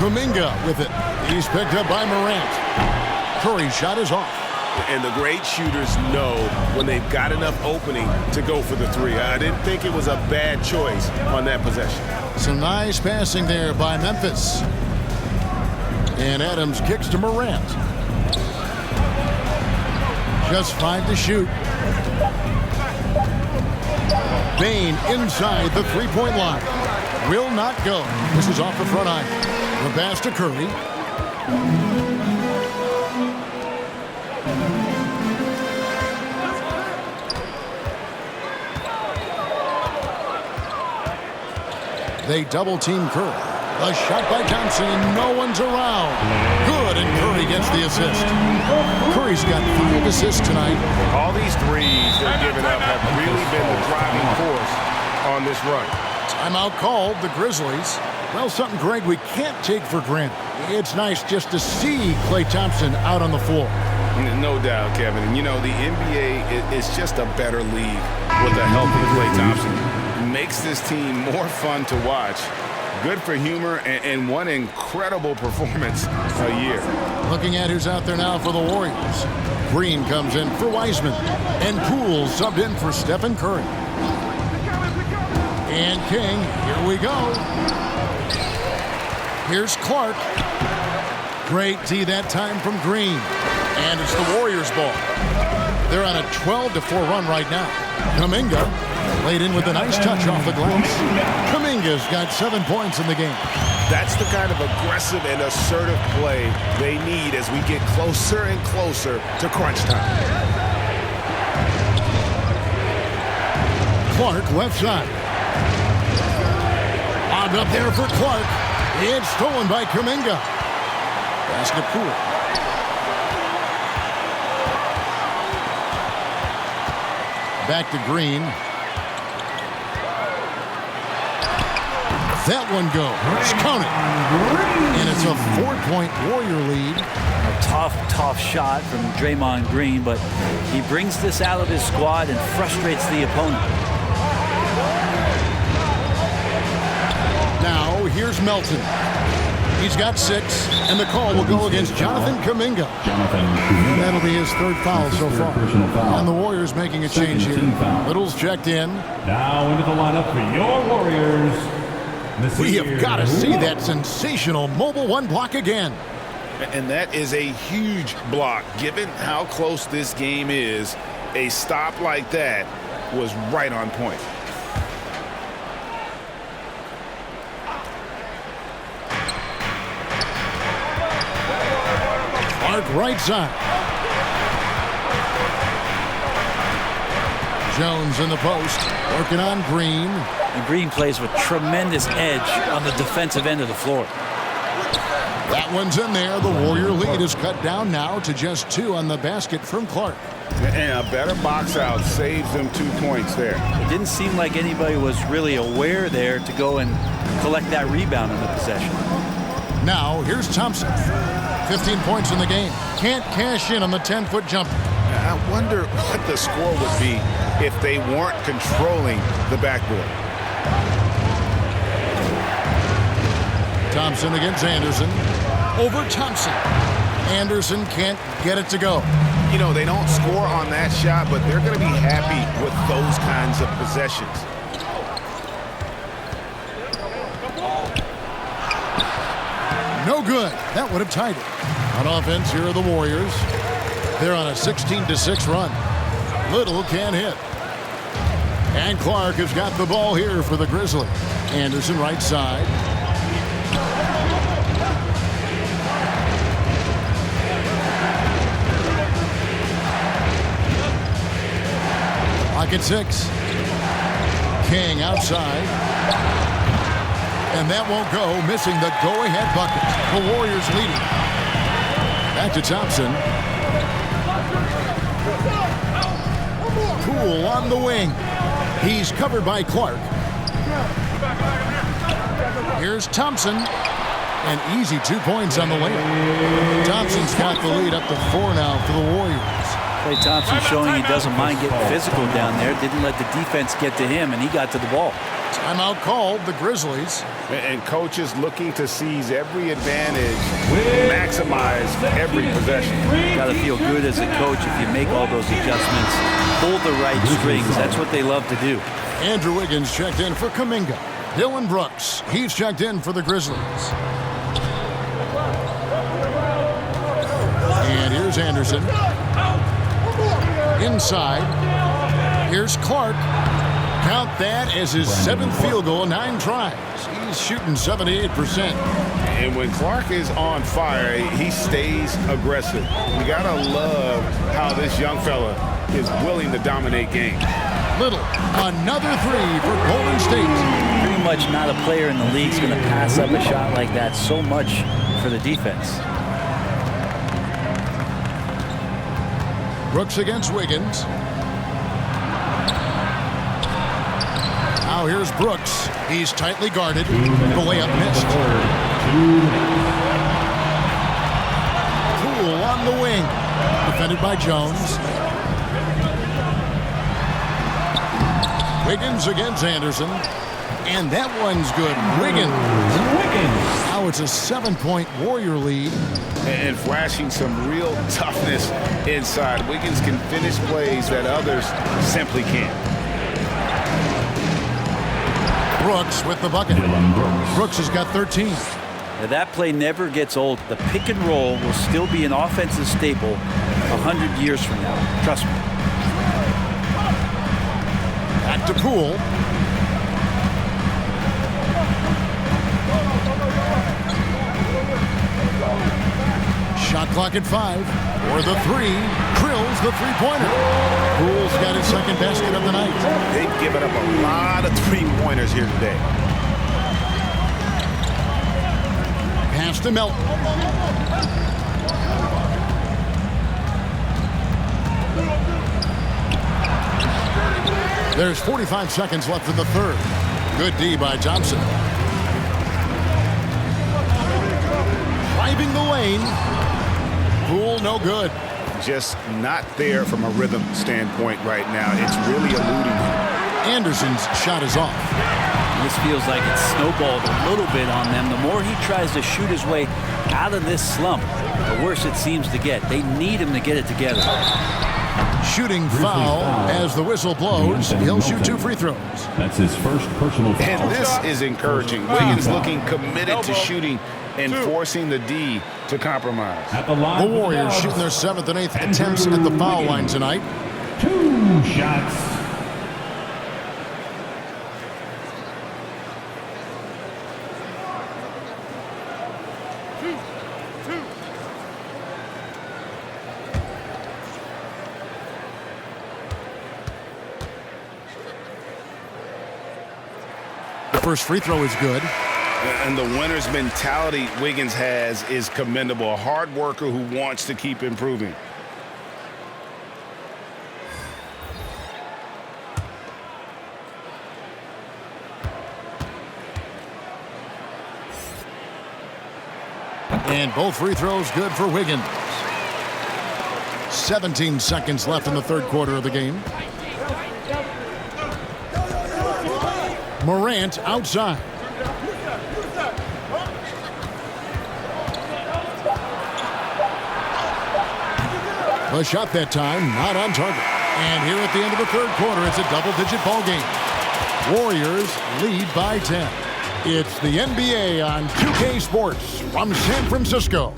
Kuminga with it. He's picked up by Morant. Curry's shot is off. And the great shooters know when they've got enough opening to go for the three. I didn't think it was a bad choice on that possession. Some nice passing there by Memphis. And Adams kicks to Morant. Just 5 to shoot. Bane inside the three-point line. Will not go. This is off the front eye. The pass to Curry. They double-team Curry. A shot by Thompson, and no one's around. Good, and Curry gets the assist. Curry's got 5 assists tonight. All these threes they're giving up have really been the driving force on this run. Timeout called, the Grizzlies. Well, something, Greg, we can't take for granted. It's nice just to see Klay Thompson out on the floor. No doubt, Kevin. And, you know, the NBA is just a better league with a healthy Klay Thompson. Makes this team more fun to watch. Good for humor and one incredible performance a year. Looking at who's out there now for the Warriors. Green comes in for Wiseman. And Poole subbed in for Stephen Curry. And King, here we go. Here's Clark. Great D that time from Green. And it's the Warriors' ball. They're on a 12-4 run right now. Kuminga laid in with a nice touch off the glass. Kuminga's got 7 points in the game. That's the kind of aggressive and assertive play they need as we get closer and closer to crunch time. Clark left side. Lobbed up there for Clark. It's stolen by Kuminga. Basket Poole. Back to Green. That one goes. Count it. And it's a 4-point Warrior lead. A tough shot from Draymond Green, but he brings this out of his squad and frustrates the opponent. Now, here's Melton. He's got 6, and the call will go against Jonathan Kuminga. That'll be his 3rd foul so far. And the Warriors making a change here. Little's checked in. Now into the lineup for your Warriors. We have got to see that sensational mobile one block again. And that is a huge block. Given how close this game is, a stop like that was right on point. Clark right side. Jones in the post, working on Green. And Green plays with tremendous edge on the defensive end of the floor. That one's in there. The Warrior lead is cut down now to just 2 on the basket from Clark. And a better box out saves them 2 points there. It didn't seem like anybody was really aware there to go and collect that rebound in the possession. Now, here's Thompson. 15 points in the game. Can't cash in on the 10-foot jumper. I wonder what the score would be if they weren't controlling the backboard. Thompson against Anderson. Over Thompson. Anderson can't get it to go. You know, they don't score on that shot, but they're going to be happy with those kinds of possessions. No good. That would have tied it. On offense, here are the Warriors. They're on a 16-6 run. Little can't hit. And Clark has got the ball here for the Grizzlies. Anderson right side. Pocket 6. King outside. And that won't go, missing the go-ahead bucket. The Warriors leading. Back to Thompson. Poole on the wing. He's covered by Clark. Here's Thompson. An easy 2 points on the layup. Thompson's got the lead up to 4 now for the Warriors. Klay Thompson showing he doesn't mind getting physical down there. Didn't let the defense get to him, and he got to the ball. Timeout called, the Grizzlies. And coaches looking to seize every advantage, maximize every possession. Got to feel good as a coach if you make all those adjustments. Hold the right strings. That's what they love to do. Andrew Wiggins checked in for Kuminga. Dylan Brooks, he's checked in for the Grizzlies. And here's Anderson. Inside. Here's Clark. Count that as his 7th field goal, 9 tries. He's shooting 78%. And when Clark is on fire, he stays aggressive. You gotta love how this young fella is willing to dominate games. Little, another 3 for Golden State. Pretty much not a player in the league is going to pass up a shot like that so much for the defense. Brooks against Wiggins. Now here's Brooks. He's tightly guarded. The layup missed. Poole on the wing. Defended by Jones. Wiggins against Anderson. And that one's good. Wiggins. Now it's a 7-point Warrior lead. And flashing some real toughness inside. Wiggins can finish plays that others simply can't. Brooks with the bucket. Brooks has got 13. Now that play never gets old. The pick and roll will still be an offensive staple 100 years from now. Trust me. Back to Poole. Shot clock at 5. For the 3. Drills the three-pointer. Poole's got his 2nd basket of the night. They've given up a lot of three-pointers here today. Pass to Melton. There's 45 seconds left in the 3rd. Good D by Thompson. Driving the lane. Poole no good. Just not there from a rhythm standpoint right now. It's really eluding him. Anderson's shot is off. This feels like it's snowballed a little bit on them. The more he tries to shoot his way out of this slump, the worse it seems to get. They need him to get it together. Shooting foul as the whistle blows. He'll shoot 2 free throws. That's his first personal foul. And this is encouraging. Wiggins looking committed to shooting and forcing the D to compromise. The Warriors shooting their 7th and 8th attempts at the foul line tonight. 2 shots. The first free throw is good. And the winner's mentality Wiggins has is commendable. A hard worker who wants to keep improving. And both free throws good for Wiggins. 17 seconds left in the 3rd quarter of the game. Morant outside. The shot that time, not on target. And here at the end of the 3rd quarter, it's a double-digit ball game. Warriors lead by 10. It's the NBA on 2K Sports from San Francisco.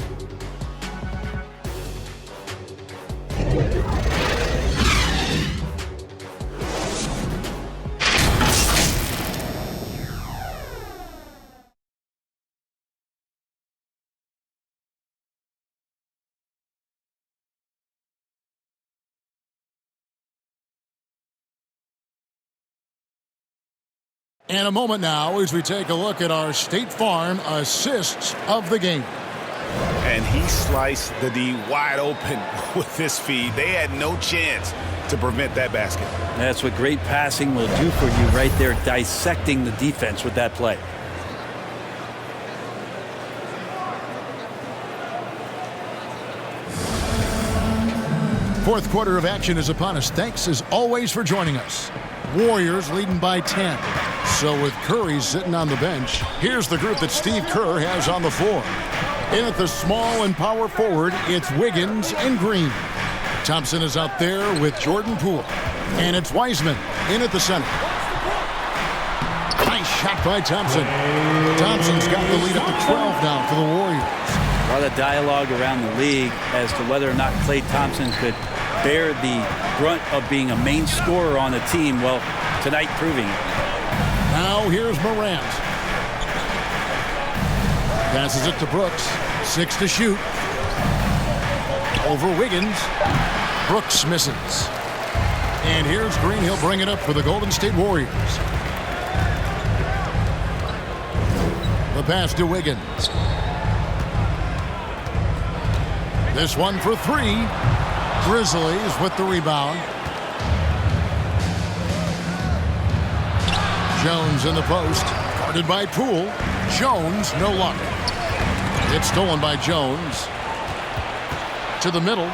And a moment now as we take a look at our State Farm assists of the game. And he sliced the D wide open with this feed. They had no chance to prevent that basket. That's what great passing will do for you right there, dissecting the defense with that play. Fourth quarter of action is upon us. Thanks as always for joining us. Warriors leading by 10. So with Curry sitting on the bench, here's the group that Steve Kerr has on the floor. In at the small and power forward, it's Wiggins and Green. Thompson is out there with Jordan Poole. And it's Wiseman in at the center. Nice shot by Thompson. Thompson's got the lead up to 12 now for the Warriors. A lot of dialogue around the league as to whether or not Klay Thompson could bear the brunt of being a main scorer on the team. Well, tonight proving it. Now here's Morant. Passes it to Brooks. 6 to shoot. Over Wiggins. Brooks misses. And here's Green. He'll bring it up for the Golden State Warriors. The pass to Wiggins. This one for 3. Grizzlies with the rebound. Jones in the post. Guarded by Poole. Jones, no luck. It's stolen by Jones. To the middle.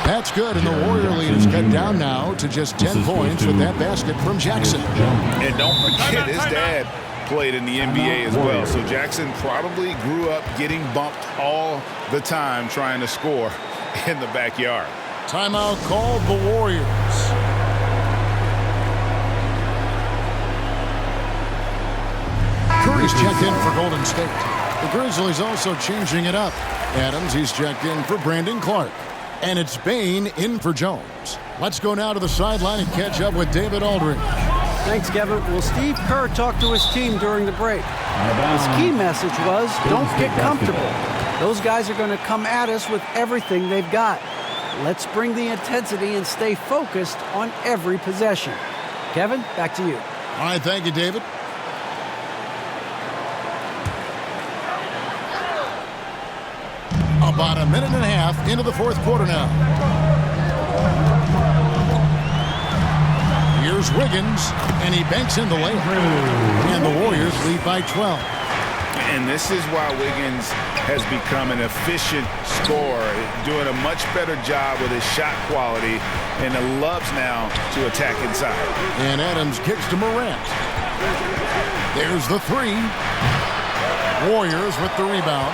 That's good, and the Warrior lead is cut down now to just 10 points with that basket from Jackson. And don't forget, his dad played in the NBA as well. So Jackson probably grew up getting bumped all the time trying to score in the backyard. Timeout called the Warriors. Curry's checked in for Golden State. The Grizzlies also changing it up. Adams, he's checked in for Brandon Clark. And it's Bain in for Jones. Let's go now to the sideline and catch up with David Aldridge. Thanks, Kevin. Well, Steve Kerr talked to his team during the break. His key message was, don't get comfortable. Those guys are going to come at us with everything they've got. Let's bring the intensity and stay focused on every possession. Kevin, back to you. All right, thank you, David. About a minute and a half into the fourth quarter now. Here's Wiggins, and he banks in the layup. And the Warriors lead by 12. And this is why Wiggins has become an efficient scorer, doing a much better job with his shot quality, and loves now to attack inside. And Adams kicks to Morant. There's the 3. Warriors with the rebound.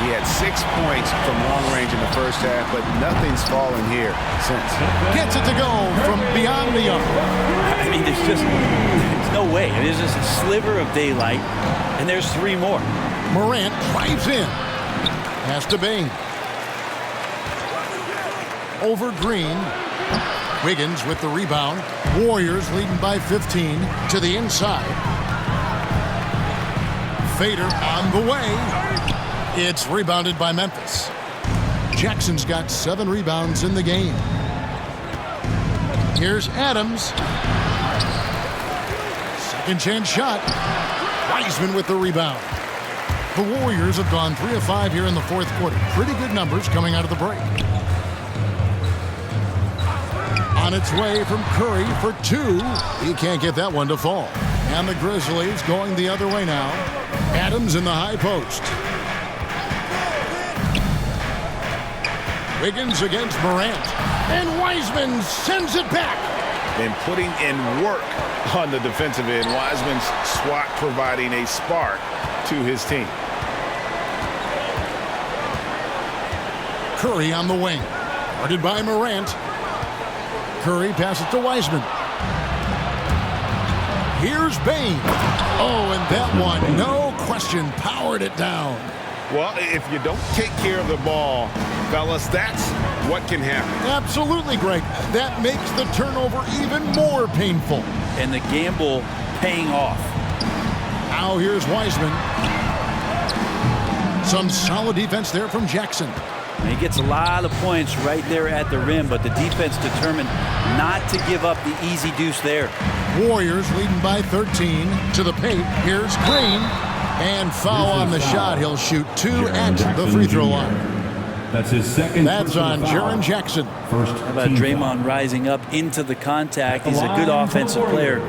He had 6 points from long range in the first half, but nothing's fallen here since. Gets it to go from beyond the arc. I mean, there's no way. There's just a sliver of daylight, and there's 3 more. Morant drives in. Pass to Bain. Over Green. Wiggins with the rebound. Warriors leading by 15 to the inside. Fader on the way. It's rebounded by Memphis. Jackson's got 7 rebounds in the game. Here's Adams. Second chance shot. Wiseman with the rebound. The Warriors have gone 3 of 5 here in the fourth quarter. Pretty good numbers coming out of the break. On its way from Curry for 2. He can't get that one to fall. And the Grizzlies going the other way now. Adams in the high post. Wiggins against Morant. And Wiseman sends it back. And putting in work on the defensive end. Wiseman's swat providing a spark to his team. Curry on the wing. Guarded by Morant. Curry passes to Wiseman. Here's Bain. Oh, and that one, no question, powered it down. Well, if you don't take care of the ball, fellas, that's what can happen. Absolutely, Greg. That makes the turnover even more painful. And the gamble paying off. Now here's Wiseman. Some solid defense there from Jackson. And he gets a lot of points right there at the rim, but the defense determined not to give up the easy deuce there. Warriors leading by 13 to the paint. Here's Green. And foul on the shot. He'll shoot 2 at the free throw line. That's his second. That's on Jaren Jackson. How about Draymond rising up into the contact? He's a good offensive player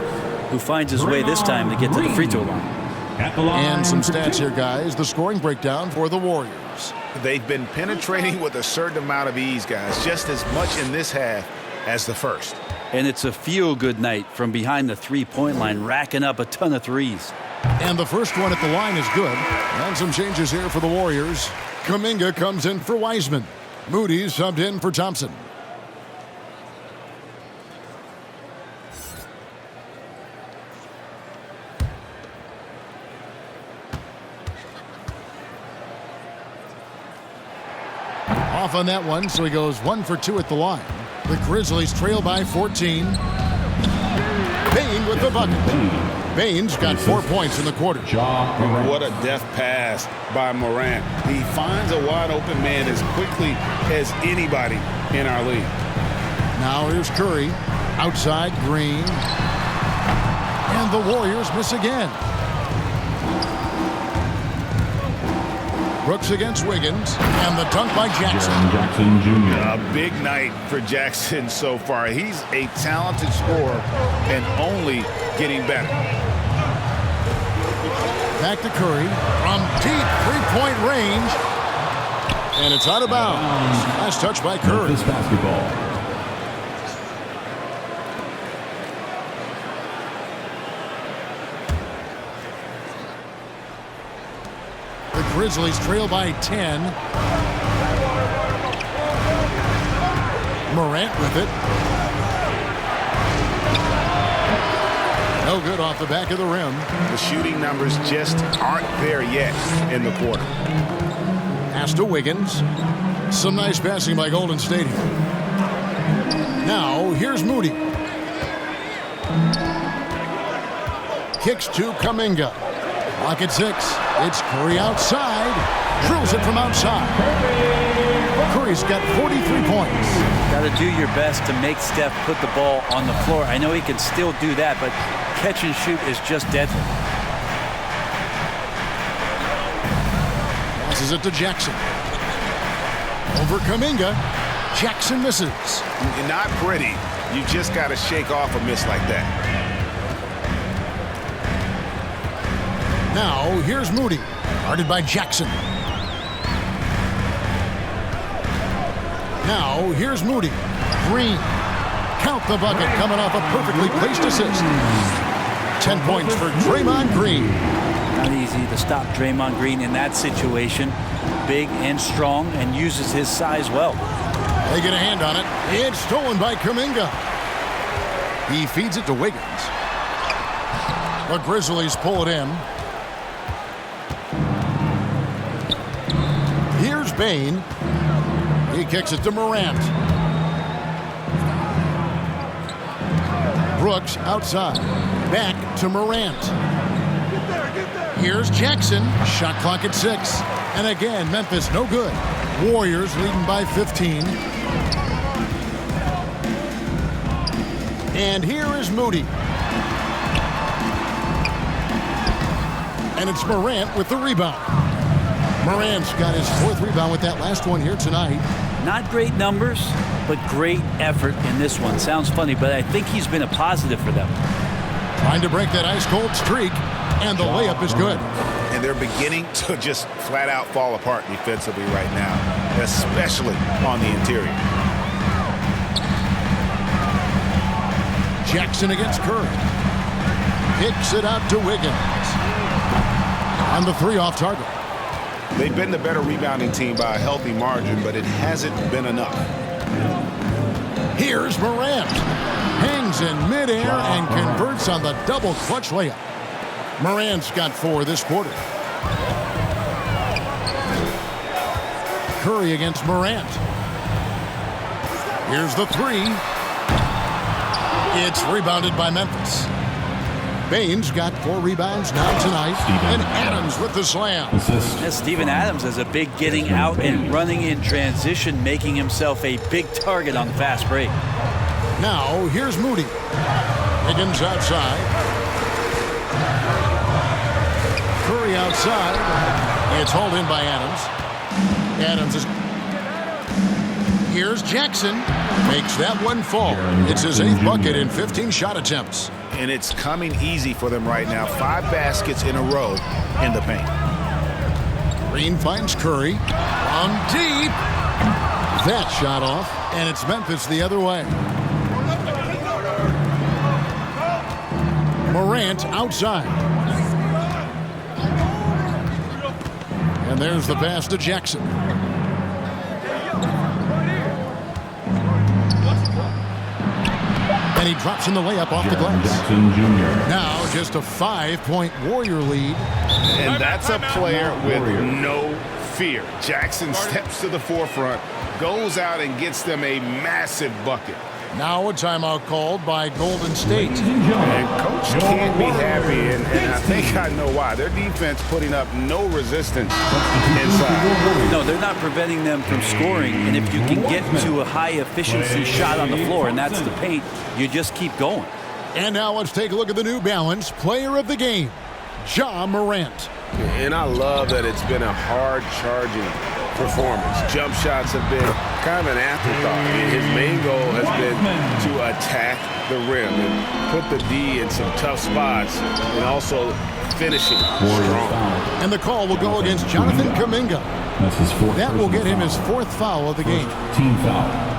who finds his way this time to get to the free throw line. And some stats here, guys. The scoring breakdown for the Warriors. They've been penetrating with a certain amount of ease, guys, just as much in this half as the first. And it's a feel-good night from behind the three-point line, racking up a ton of threes. And the first one at the line is good. And some changes here for the Warriors. Kuminga comes in for Wiseman. Moody subbed in for Thompson. Off on that one, so he goes 1 for 2 at the line. The Grizzlies trail by 14. Bane with the bucket. Bane's got 4 points in the quarter. What a deft pass by Morant. He finds a wide open man as quickly as anybody in our league. Now here's Curry. Outside Green. And the Warriors miss again. Brooks against Wiggins. And the dunk by Jackson. Jackson Jr. A big night for Jackson so far. He's a talented scorer and only getting better. Back to Curry from deep three-point range. And it's out of bounds. Nice touch by Curry. Memphis basketball. The Grizzlies trail by 10. Morant with it. No good off the back of the rim. The shooting numbers just aren't there yet in the quarter. Pass to Wiggins. Some nice passing by Golden State here. Now, here's Moody. Kicks to Kuminga. Lock at 6. It's Curry outside. Drills it from outside. Curry's got 43 points. Got to do your best to make Steph put the ball on the floor. I know he can still do that, but catch and shoot is just deadly. Passes it to Jackson. Over Kuminga. Jackson misses. Not pretty. You just got to shake off a miss like that. Now, here's Moody. Guarded by Jackson. Now, here's Moody. Green. Count the bucket coming off a perfectly placed assist. 10 points for Draymond Green. Not easy to stop Draymond Green in that situation. Big and strong and uses his size well. They get a hand on it. It's stolen by Kuminga. He feeds it to Wiggins. The Grizzlies pull it in. Here's Bane. He kicks it to Morant. Brooks outside. Back to Morant. Here's Jackson. Shot clock at 6. And again, Memphis no good. Warriors leading by 15. And here is Moody. And it's Morant with the rebound. Morant's got his 4th rebound with that last one here tonight. Not great numbers, but great effort in this one. Sounds funny, but I think he's been a positive for them. Trying to break that ice-cold streak, and the layup is good. And they're beginning to just flat out fall apart defensively right now, especially on the interior. Jackson against Curry. Kicks it out to Wiggins. On the 3 off target. They've been the better rebounding team by a healthy margin, but it hasn't been enough. Here's Morant. Hangs in midair and converts on the double clutch layup. Morant's got 4 this quarter. Curry against Morant. Here's the 3. It's rebounded by Memphis. Baines got 4 rebounds now tonight. And Adams with the slam. Yes, Steven Adams has a big getting out and running in transition, making himself a big target on the fast break. Now, here's Moody. Higgins outside. Curry outside. It's hauled in by Adams. Adams is... Here's Jackson. Makes that one fall. It's his 8th bucket in 15 shot attempts. And it's coming easy for them right now. 5 baskets in a row in the paint. Green finds Curry. On deep. That shot off. And it's Memphis the other way. Morant outside. And there's the pass to Jackson. And he drops in the layup off the glass. Jackson Jr. Now just a 5-point Warrior lead. And that's a player with no fear. Jackson steps to the forefront, goes out and gets them a massive bucket. Now a timeout called by Golden State. And Coach can't be happy, and I think I know why. Their defense putting up no resistance inside. No, they're not preventing them from scoring, and if you can get to a high-efficiency shot on the floor, and that's the paint, you just keep going. And now let's take a look at the New Balance Player of the Game, Ja Morant. And I love that it's been a hard-charging performance. Jump shots have been kind of an afterthought. His main goal has been to attack the rim and put the D in some tough spots and also finishing strong. And the call will go against Jonathan Kuminga. That's his 4th. That will get him his 4th foul of the game. Team foul.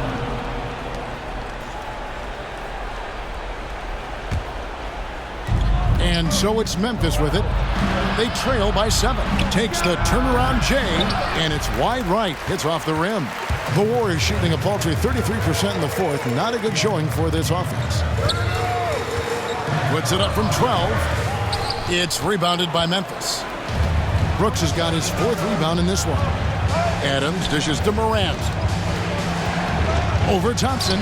And so it's Memphis with it. They trail by 7. Takes the turnaround J, and it's wide right. Hits off the rim. The Warriors shooting a paltry 33% in the 4th. Not a good showing for this offense. Puts it up from 12. It's rebounded by Memphis. Brooks has got his 4th rebound in this one. Adams dishes to Morant. Over Thompson.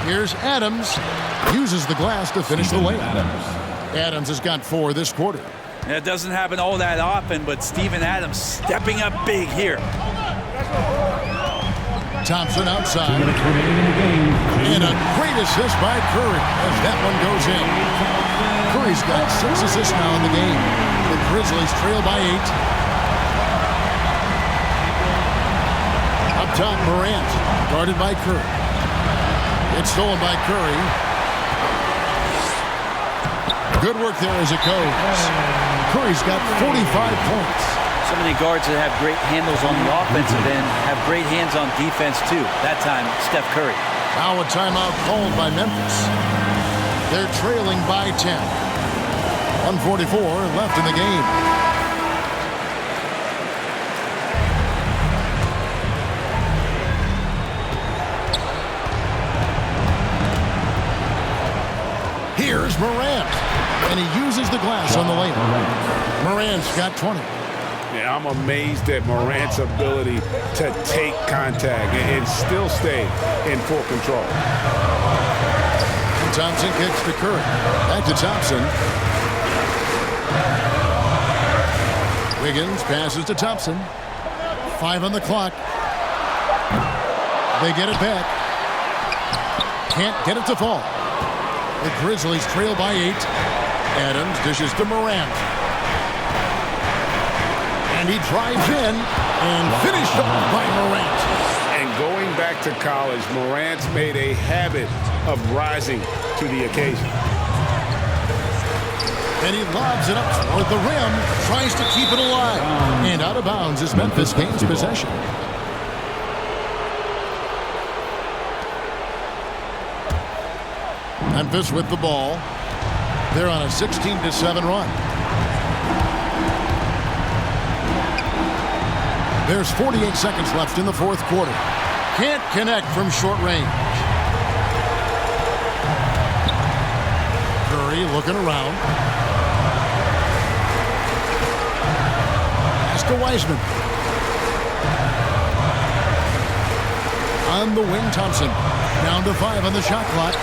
Here's Adams. Uses the glass to finish the layup. Adams has got 4 this quarter. That doesn't happen all that often, but Steven Adams stepping up big here. Thompson outside. And a great assist by Curry as that one goes in. Curry's got 6 assists now in the game. The Grizzlies trail by 8. Up top, Morant, guarded by Curry. It's stolen by Curry. Good work there as it goes. Curry's got 45 points. So many guards that have great handles on the offensive end have great hands on defense too. That time, Steph Curry. Now a timeout called by Memphis. They're trailing by 10. 1:44 left in the game. Here's Morant, and he uses the glass on the layup. Morant's got 20. Yeah, I'm amazed at Morant's ability to take contact and still stay in full control. And Thompson kicks to Curry. Back to Thompson. Wiggins passes to Thompson. 5 on the clock. They get it back. Can't get it to fall. The Grizzlies trail by 8. Adams dishes to Morant. And he drives in and finished off by Morant. And going back to college, Morant's made a habit of rising to the occasion. And he lobs it up toward the rim, tries to keep it alive. And out of bounds as Memphis gains possession. Memphis with the ball. They're on a 16-7 run. There's 48 seconds left in the 4th quarter. Can't connect from short range. Curry looking around. Pass to Wiseman. On the wing, Thompson. Down to 5 on the shot clock.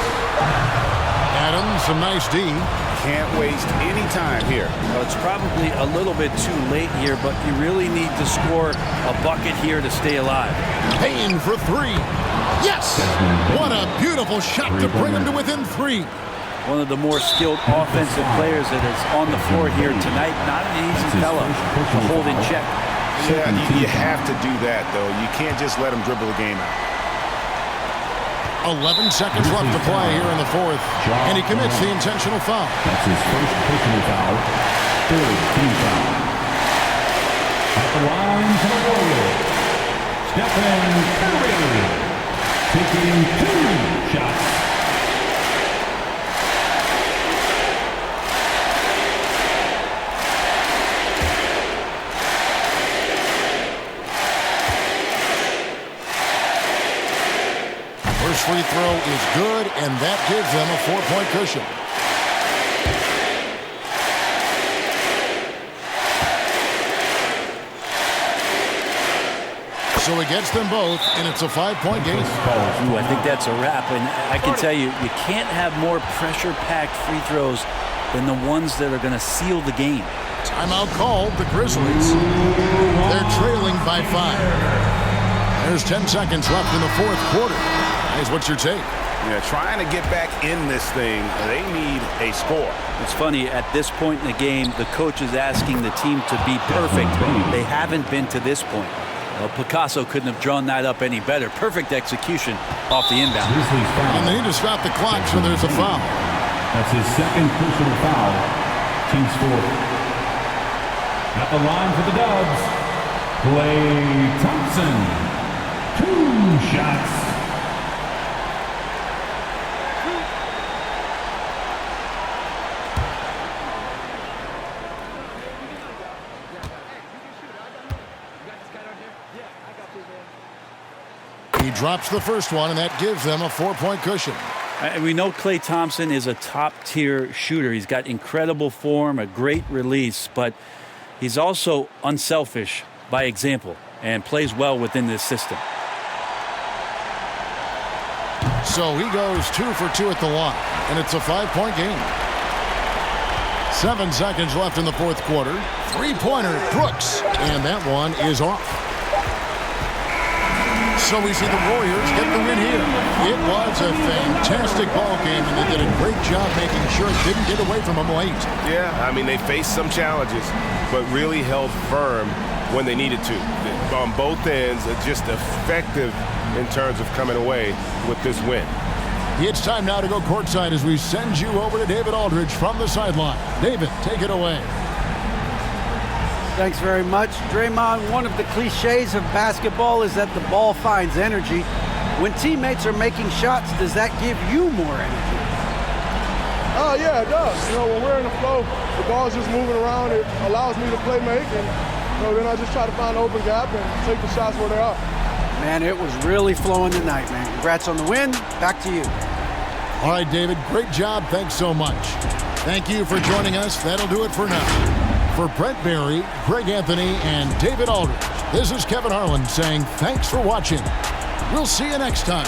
Adams, some nice D. Can't waste any time here. Well, it's probably a little bit too late here, but you really need to score a bucket here to stay alive. Payne for three. Yes! What a beautiful shot to bring him to within three. One of the more skilled offensive players that is on the floor here tonight. Not an easy fella to hold in check. Yeah, you have to do that, though. You can't just let him dribble the game out. 11 seconds left to play here in the fourth, and he commits the intentional foul. That's his first personal foul. Third team foul. At the line for the Warriors, Stephen Curry, taking 2 shots. Free throw is good, and that gives them a 4-point cushion. So he gets them both, and it's a 5-point game. Ooh, I think that's a wrap. And I can tell you, you can't have more pressure-packed free throws than the ones that are going to seal the game. Timeout called, the Grizzlies. They're trailing by 5. There's 10 seconds left in the fourth quarter. What's your take? Yeah, trying to get back in this thing, they need a score. It's funny, at this point in the game, the coach is asking the team to be perfect. They haven't been to this point. Well, Picasso couldn't have drawn that up any better. Perfect execution off the inbound. And they need to stop the clock, so there's a foul. That's his second personal foul. Team's fourth. At the line for the Dubs, Klay Thompson. 2 shots. He drops the first one, and that gives them a 4-point cushion. We know Klay Thompson is a top-tier shooter. He's got incredible form, a great release, but he's also unselfish by example and plays well within this system. So he goes 2 for 2 at the line, and it's a 5-point game. 7 seconds left in the fourth quarter. 3-pointer, Brooks, and that one is off. So we see the Warriors get the win here. It was a fantastic ball game, and they did a great job making sure it didn't get away from them late. Yeah, I mean, they faced some challenges, but really held firm when they needed to. On both ends, just effective in terms of coming away with this win. It's time now to go courtside as we send you over to David Aldridge from the sideline. David, take it away. Thanks very much. Draymond, one of the cliches of basketball is that the ball finds energy. When teammates are making shots, does that give you more energy? Oh, yeah, it does. You know, when we're in the flow, the ball's just moving around. It allows me to play make, and then I just try to find an open gap and take the shots where they are. Man, it was really flowing tonight, man. Congrats on the win. Back to you. All right, David, great job. Thanks so much. Thank you for joining us. That'll do it for now. For Brent Barry, Greg Anthony, and David Aldridge, this is Kevin Harlan saying thanks for watching. We'll see you next time.